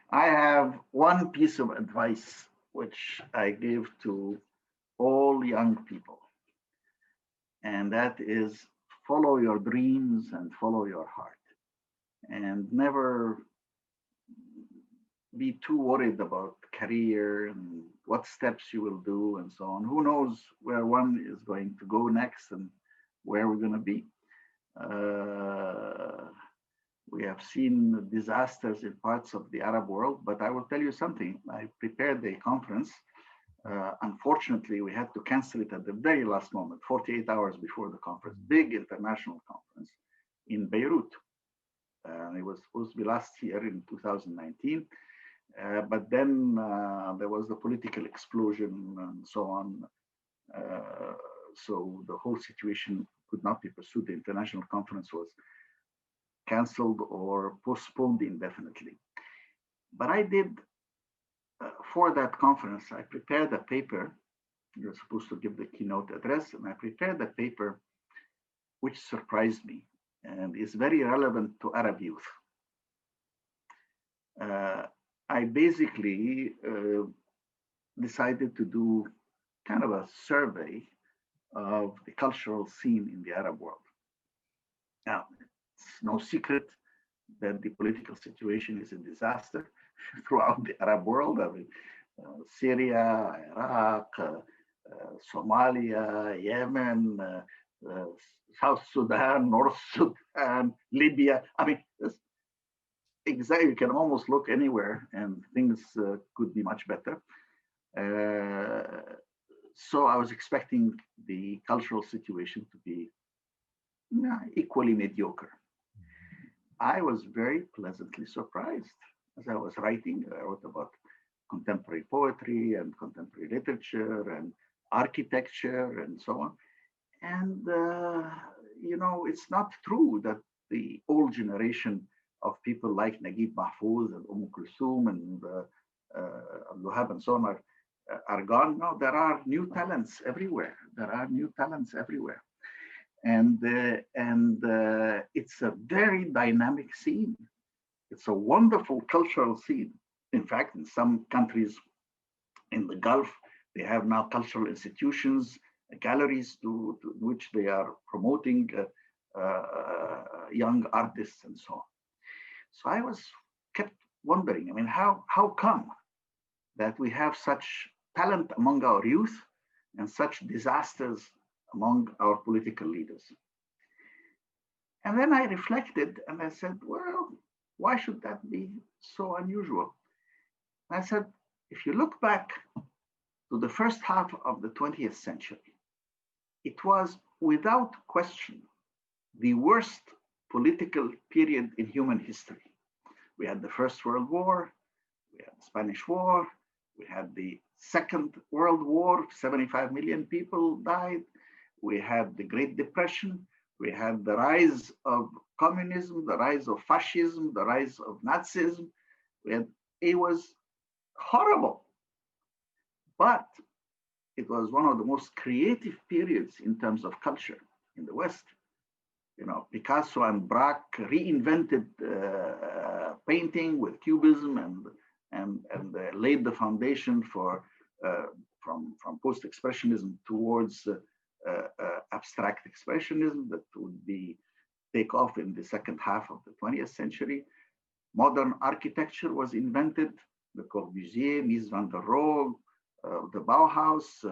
I have one piece of advice which I give to all young people, and that is follow your dreams and follow your heart, and never be too worried about career and what steps you will do and so on. Who knows where one is going to go next and where we're going to be. We have seen disasters in parts of the Arab world, but I will tell you something. I prepared a conference. Unfortunately, we had to cancel it at the very last moment, 48 hours before the conference, big international conference in Beirut. It was supposed to be last year in 2019. But then there was the political explosion and so on. So the whole situation could not be pursued. The international conference was canceled or postponed indefinitely. But I did, for that conference, I prepared a paper. You're supposed to give the keynote address, and I prepared a paper which surprised me and is very relevant to Arab youth. I basically decided to do kind of a survey of the cultural scene in the Arab world. Now, it's no secret that the political situation is a disaster throughout the Arab world. I mean, Syria, Iraq, Somalia, Yemen, South Sudan, North Sudan, Libya. I mean, exactly, you can almost look anywhere and things could be much better. So I was expecting the cultural situation to be equally mediocre. I was very pleasantly surprised as I was writing. I wrote about contemporary poetry and contemporary literature and architecture and so on. And, it's not true that the old generation of people like Naguib Mahfouz and Kulthum and Abdul Wahab and so on are gone. No, there are new talents everywhere. There are new talents everywhere. And it's a very dynamic scene. It's a wonderful cultural scene. In fact, in some countries in the Gulf, they have now cultural institutions, galleries to which they are promoting young artists and so on. So I kept wondering, I mean, how come that we have such talent among our youth and such disasters among our political leaders? And then I reflected and I said, well, why should that be so unusual? And I said, if you look back to the first half of the 20th century, it was without question the worst political period in human history. We had the First World War, we had the Spanish War, we had the Second World War, 75 million people died. We had the Great Depression, we had the rise of communism, the rise of fascism, the rise of Nazism. It was horrible, but it was one of the most creative periods in terms of culture in the West. Picasso and Braque reinvented painting with Cubism and laid the foundation for from post-expressionism towards abstract expressionism that would take off in the second half of the 20th century. Modern architecture was invented. Le Corbusier, Mies van der Rohe, the Bauhaus,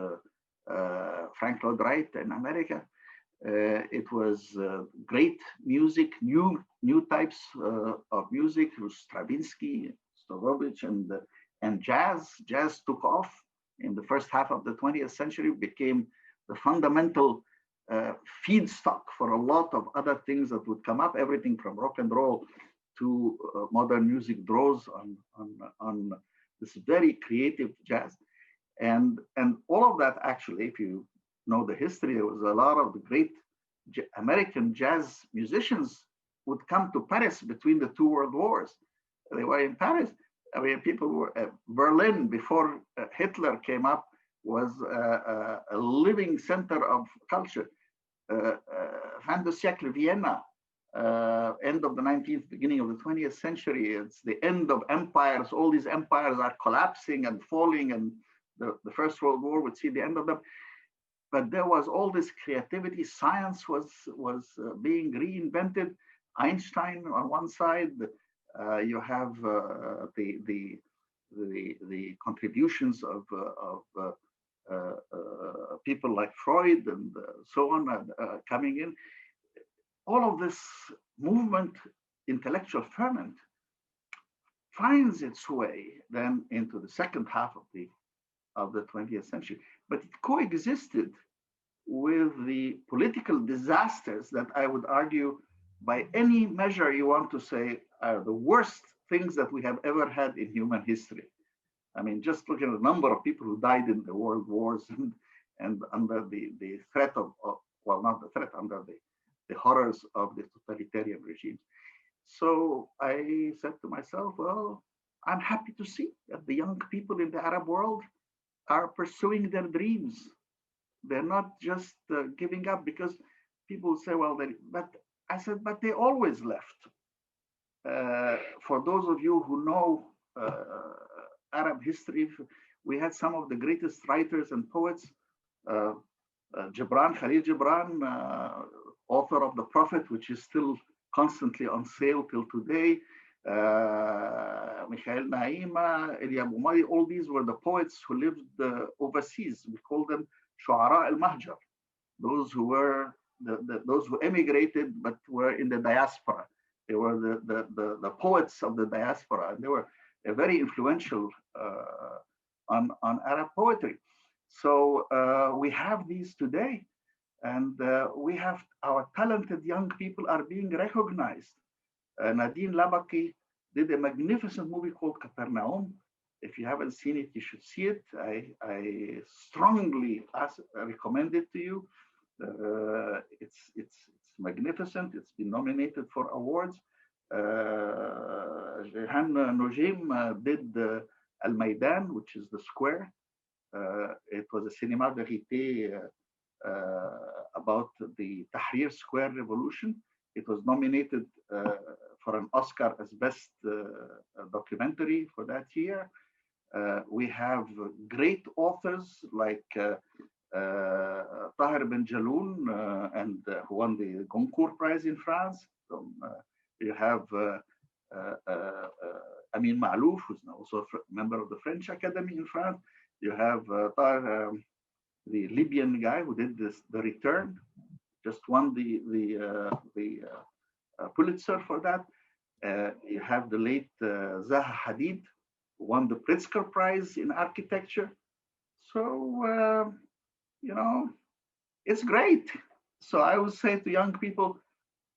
Frank Lloyd Wright in America. It was great music, new types of music, Stravinsky, Stokowicz, and jazz. Jazz took off in the first half of the 20th century, became the fundamental feedstock for a lot of other things that would come up. Everything from rock and roll to modern music draws on this very creative jazz. And all of that, actually, if you know the history, there was a lot of the great American jazz musicians would come to Paris between the two world wars. They were in Paris. I mean, people were Berlin before Hitler came up was a living center of culture. Fin de siècle, Vienna, end of the 19th, beginning of the 20th century. It's the end of empires. All these empires are collapsing and falling, and the First World War would see the end of them. But there was all this creativity. Science was being reinvented. Einstein on one side. You have the contributions of people like Freud and so on coming in. All of this movement, intellectual ferment, finds its way then into the second half of the 20th century. But it coexisted with the political disasters that I would argue, by any measure you want to say, are the worst things that we have ever had in human history. I mean, just looking at the number of people who died in the world wars and under the threat of, well, not the threat, under the horrors of the totalitarian regimes. So I said to myself, well, I'm happy to see that the young people in the Arab world are pursuing their dreams. They're not just giving up, because people say, well, but I said, but they always left. For those of you who know Arab history, we had some of the greatest writers and poets. Khalil Gibran, author of The Prophet, which is still constantly on sale till today. Mikhail Naima, Elia Boumadi, all these were the poets who lived overseas. We call them Shu'ara al-Mahjar, those who were those who emigrated but were in the diaspora. They were the poets of the diaspora, and they were very influential on Arab poetry. So we have these today, and we have our talented young people are being recognized. Nadine Labaki did a magnificent movie called Capernaum. If you haven't seen it, you should see it. I strongly recommend it to you. It's magnificent. It's been nominated for awards. Jehan Nojim did Al Maidan, which is the square. It was a cinéma vérité about the Tahrir Square revolution. It was nominated for an Oscar as best documentary for that year. We have great authors like Tahir Ben Jaloun, and who won the Goncourt Prize in France. You have Amin Malouf, who's also a member of the French Academy in France. You have Tahir, the Libyan guy who did The Return, just won the Pulitzer for that. You have the late Zaha Hadid, who won the Pritzker Prize in architecture. So, it's great. So I would say to young people,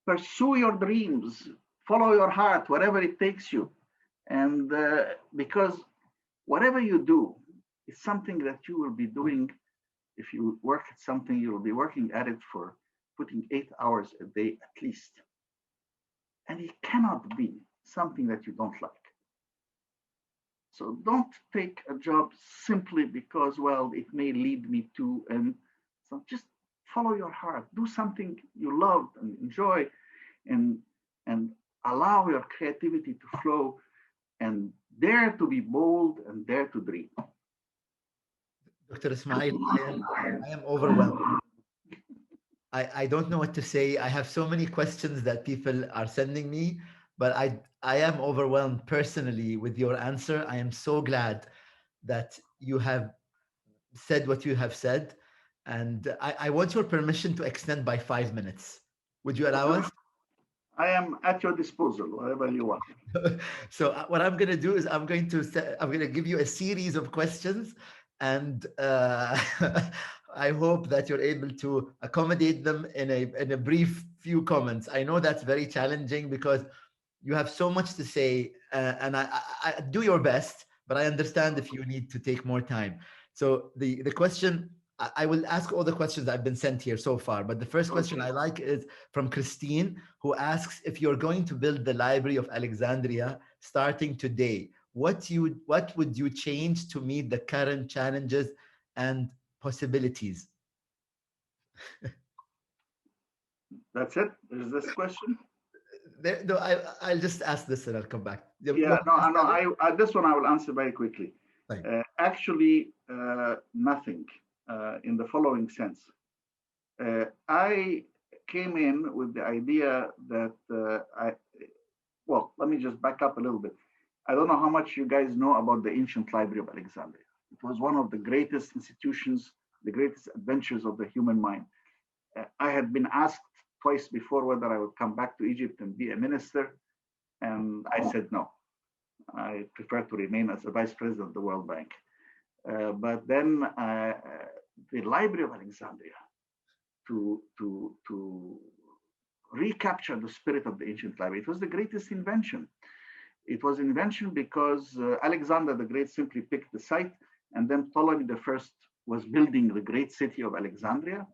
pursue your dreams, follow your heart, wherever it takes you. And because whatever you do, it's something that you will be doing. If you work at something, you will be working at it for putting 8 hours a day at least. And it cannot be something that you don't like. So don't take a job simply because, well, it may lead me to, and so just follow your heart. Do something you love and enjoy, and allow your creativity to flow, and dare to be bold and dare to dream. Dr. Ismail, I am overwhelmed. I don't know what to say. I have so many questions that people are sending me, but I am overwhelmed personally with your answer. I am so glad that you have said what you have said. And I want your permission to extend by 5 minutes. Would you allow us? I am at your disposal, whatever you want. So what I'm going to do is I'm going to give you a series of questions, and I hope that you're able to accommodate them in a brief few comments. I know that's very challenging because you have so much to say, and I do your best, but I understand if you need to take more time. So the question, I will ask all the questions that have been sent here so far, but the first question I like is from Christine, who asks, if you're going to build the Library of Alexandria starting today, what would you change to meet the current challenges and possibilities? That's it? Is this question? No, I'll just ask this and I'll come back. Yeah, no, this one I will answer very quickly. Actually, nothing in the following sense. I came in with the idea that well, let me just back up a little bit. I don't know how much you guys know about the ancient Library of Alexandria. It was one of the greatest institutions, the greatest adventures of the human mind. I had been asked twice before whether I would come back to Egypt and be a minister, and I said no. I prefer to remain as a vice president of the World Bank. But then the Library of Alexandria, to recapture the spirit of the ancient library, it was the greatest invention. It was an invention because Alexander the Great simply picked the site, and then Ptolemy the First was building the great city of Alexandria,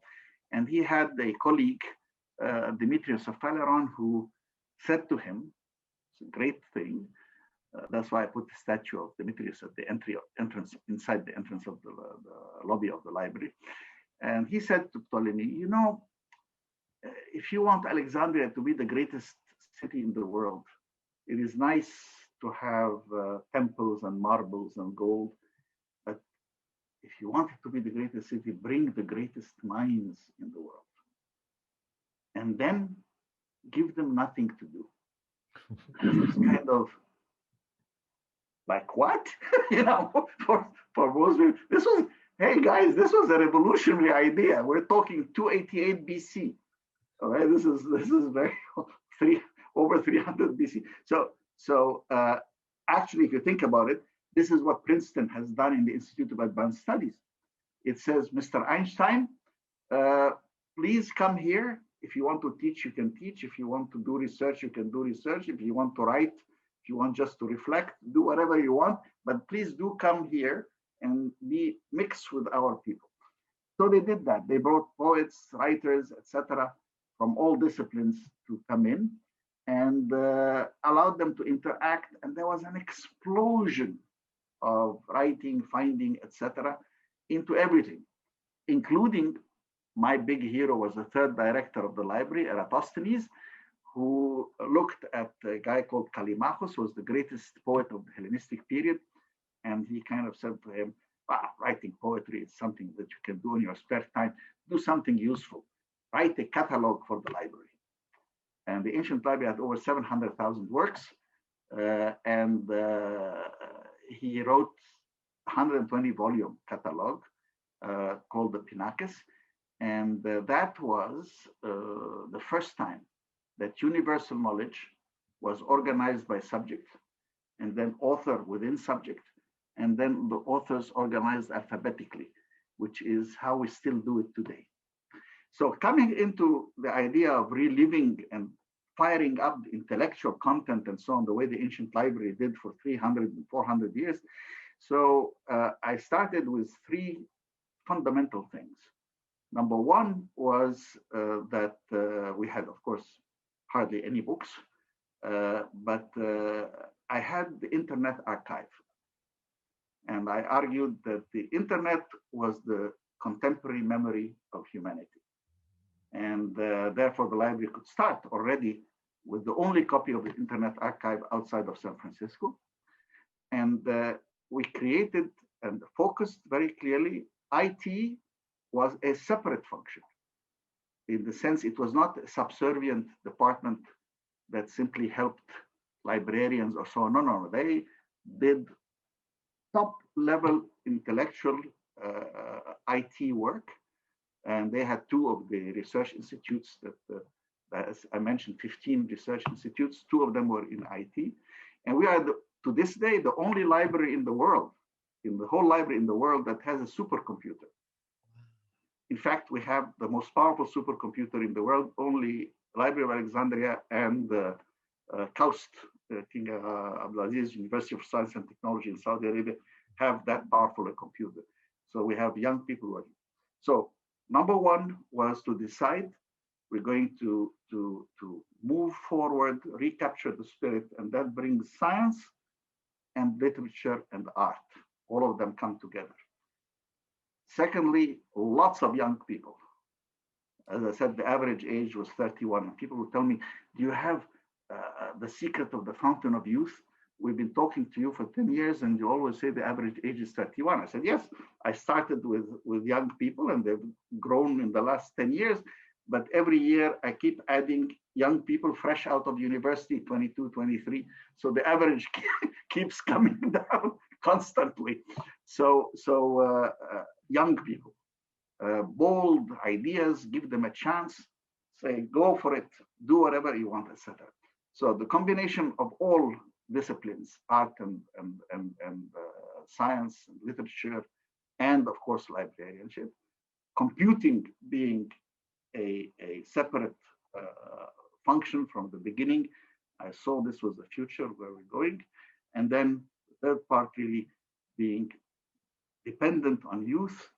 and he had a colleague, Demetrius of Phaleron, who said to him, it's a great thing. That's why I put the statue of Demetrius at the entrance, inside the entrance of the lobby of the library. And he said to Ptolemy, you know, if you want Alexandria to be the greatest city in the world, it is nice to have temples and marbles and gold, but if you want it to be the greatest city, bring the greatest minds in the world. And then give them nothing to do. It's kind of like what? You know, for most people, Hey guys, this was a revolutionary idea. We're talking 288 BC. All right, this is very over 300 BC. So actually, if you think about it, this is what Princeton has done in the Institute of Advanced Studies. It says, Mr. Einstein, please come here. If you want to teach, you can teach. If you want to do research, you can do research. If you want to write, if you want just to reflect, do whatever you want. But please do come here and be mixed with our people. So they did that. They brought poets, writers, etc., from all disciplines to come in and allowed them to interact. And there was an explosion of writing, finding, etc., into everything, including my big hero was the third director of the library, Eratosthenes, who looked at a guy called Callimachus, who was the greatest poet of the Hellenistic period. And he kind of said to him, writing poetry is something that you can do in your spare time. Do something useful. Write a catalog for the library. And the ancient library had over 700,000 works. And he wrote 120-volume catalog called the Pinakes. And that was the first time that universal knowledge was organized by subject, and then author within subject, and then the authors organized alphabetically, which is how we still do it today. So coming into the idea of reliving and firing up the intellectual content and so on, the way the ancient library did for 300 and 400 years. So I started with three fundamental things. Number one was that we had, of course, hardly any books, but I had the Internet Archive. And I argued that the Internet was the contemporary memory of humanity. And therefore, the library could start already with the only copy of the Internet Archive outside of San Francisco. And we created and focused very clearly, IT was a separate function. In the sense, it was not a subservient department that simply helped librarians or so on. No, no, they did top level intellectual IT work. And they had two of the research institutes that, as I mentioned, 15 research institutes, two of them were in IT. And we are, to this day, the only library in the world, in the whole library in the world that has a supercomputer. In fact, we have the most powerful supercomputer in the world. Only Library of Alexandria and KAUST, King Abdulaziz University of Science and Technology in Saudi Arabia, have that powerful a computer. So we have young people working. So number one was to decide we're going to move forward, recapture the spirit, and that brings science and literature and art. All of them come together. Secondly, lots of young people. As I said, the average age was 31. And people would tell me, do you have the secret of the fountain of youth? We've been talking to you for 10 years and you always say the average age is 31. I said, yes, I started with young people and they've grown in the last 10 years. But every year I keep adding young people fresh out of university, 22, 23. So the average keeps coming down constantly. So young people, bold ideas, give them a chance, say, go for it, do whatever you want, etc. So the combination of all disciplines, art and science and literature, and of course, librarianship, computing being a separate function from the beginning. I saw this was the future where we're going. And then the third part really being dependent on youth.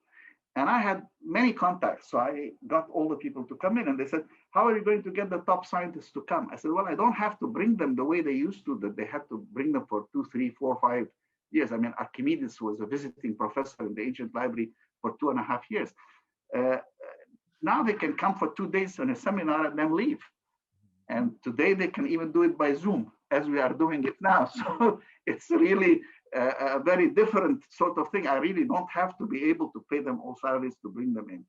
And I had many contacts. So I got all the people to come in and they said, how are you going to get the top scientists to come? I said, well, I don't have to bring them the way they used to, that they had to bring them for 2, 3, 4, 5 years. I mean, Archimedes was a visiting professor in the ancient library for 2.5 years. Now they can come for 2 days on a seminar and then leave. And today they can even do it by Zoom, as we are doing it now. So it's really a very different sort of thing. I really don't have to be able to pay them all salaries to bring them in.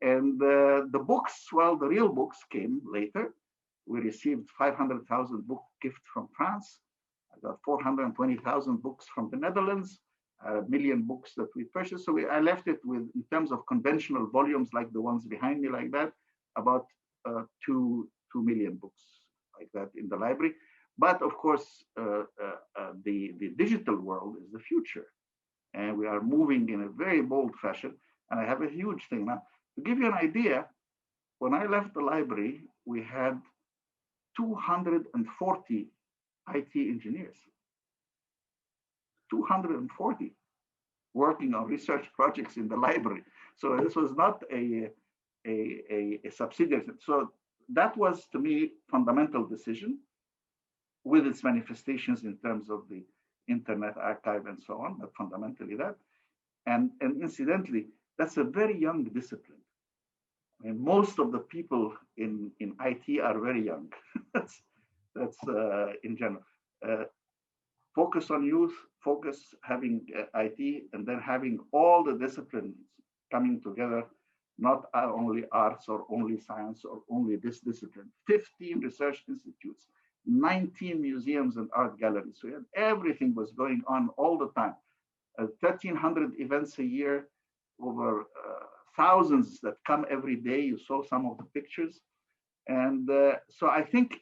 And the books, well, the real books came later. We received 500,000 book gift from France. I got 420,000 books from the Netherlands. 1 million books that we purchased. So I left it with, in terms of conventional volumes like the ones behind me like that, about 2 million books like that in the library. But of course, the digital world is the future. And we are moving in a very bold fashion. And I have a huge thing. Now, to give you an idea, when I left the library, we had 240 IT engineers. 240 working on research projects in the library. So this was not a subsidiary. So that was, to me, fundamental decision with its manifestations in terms of the Internet Archive and so on, but fundamentally that. And incidentally, that's a very young discipline. I mean, most of the people in IT are very young. that's in general. Focus on youth, focus having IT, and then having all the disciplines coming together, not only arts or only science or only this discipline. 15 research institutes, 19 museums and art galleries. So everything was going on all the time. 1,300 events a year, over thousands that come every day. You saw some of the pictures. And so I think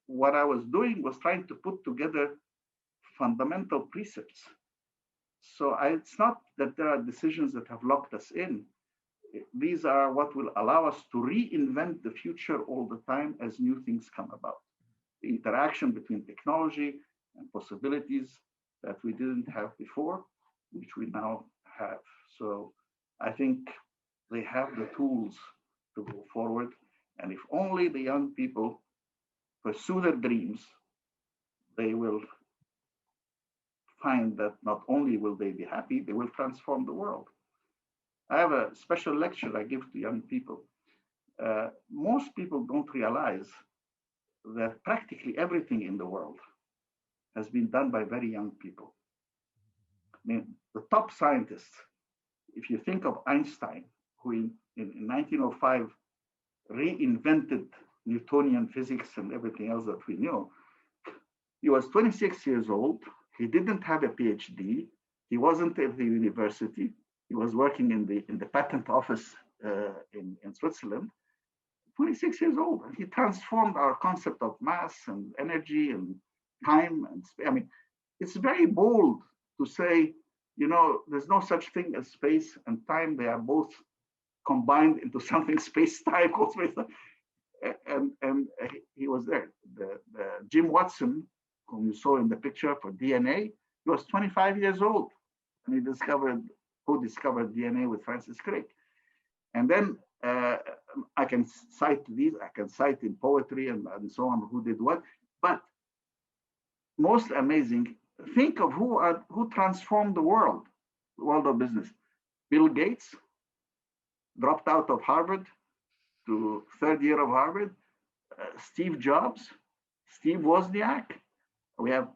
what I was doing was trying to put together fundamental precepts. So it's not that there are decisions that have locked us in. These are what will allow us to reinvent the future all the time as new things come about. The interaction between technology and possibilities that we didn't have before, which we now have. So I think they have the tools to go forward. And if only the young people pursue their dreams, they will find that not only will they be happy, they will transform the world. I have a special lecture I give to young people. Most people don't realize that practically everything in the world has been done by very young people. I mean, the top scientists, if you think of Einstein, who in 1905 reinvented Newtonian physics and everything else that we knew, he was 26 years old. He didn't have a PhD. He wasn't at the university. He was working in the patent office in Switzerland. 26 years old. And he transformed our concept of mass and energy and time and space. I mean, it's very bold to say, you know, there's no such thing as space and time. They are both combined into something space-time. And he was there. The Jim Watson, whom you saw in the picture for DNA, he was 25 years old. And he discovered DNA with Francis Crick. And then I can cite these, I can cite in poetry and so on who did what. But most amazing, think of who transformed the world of business. Bill Gates dropped out of Harvard to third year of Harvard. Steve Jobs, Steve Wozniak. We have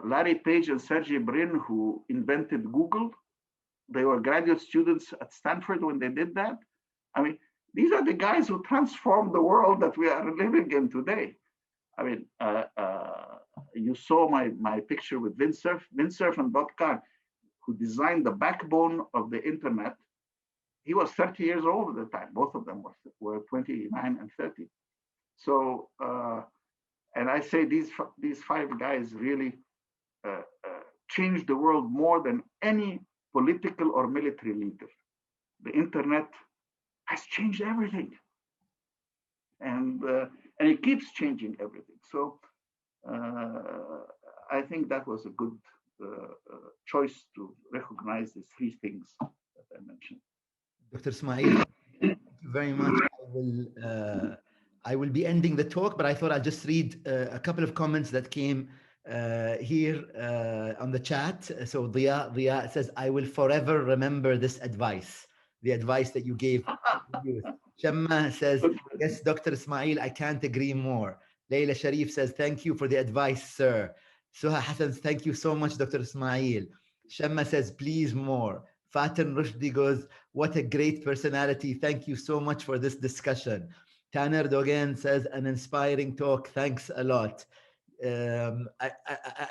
Larry Page and Sergey Brin, who invented Google. They were graduate students at Stanford when they did that. I mean, these are the guys who transformed the world that we are living in today. I mean, you saw my picture with Windsurf and Bob Kahn, who designed the backbone of the internet. He was 30 years old at the time. Both of them were 29 and 30. So, and I say these five guys really changed the world more than any political or military leader. The internet has changed everything, and it keeps changing everything. So I think that was a good choice to recognize these three things that I mentioned. Dr. Ismail, thank you very much. I will be ending the talk, but I thought I'll just read a couple of comments that came here on the chat. So Dia says, I will forever remember this advice, the advice that you gave. Shamma says, yes, Dr. Ismail, I can't agree more. Layla Sharif says, thank you for the advice, sir. Suha Hassan, thank you so much, Dr. Ismail. Shamma says, please more. Fatin Rushdi goes, what a great personality. Thank you so much for this discussion. Tanner Dogan says, an inspiring talk. Thanks a lot. And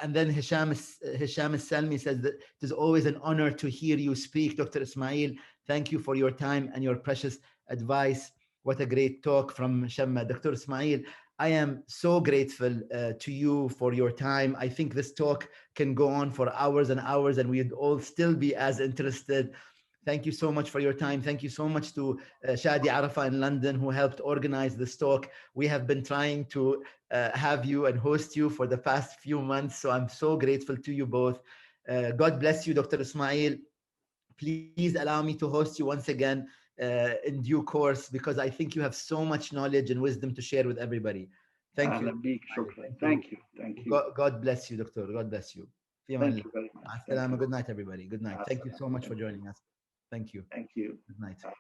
then Hisham Salmi says that it is always an honor to hear you speak, Dr. Ismail. Thank you for your time and your precious advice. What a great talk from Shamma. Dr. Ismail, I am so grateful to you for your time. I think this talk can go on for hours and hours, and we'd all still be as interested. Thank you so much for your time. Thank you so much to Shadi Arafa in London, who helped organize this talk. We have been trying to have you and host you for the past few months, so I'm so grateful to you both. God bless you, Dr. Ismail. Please allow me to host you once again in due course, because I think you have so much knowledge and wisdom to share with everybody. Thank you. Thank you. God bless you, Doctor. God bless you. Thank you very much. Good night, everybody. Good night. Thank you so much for joining us. Thank you. Thank you. Good night. Bye.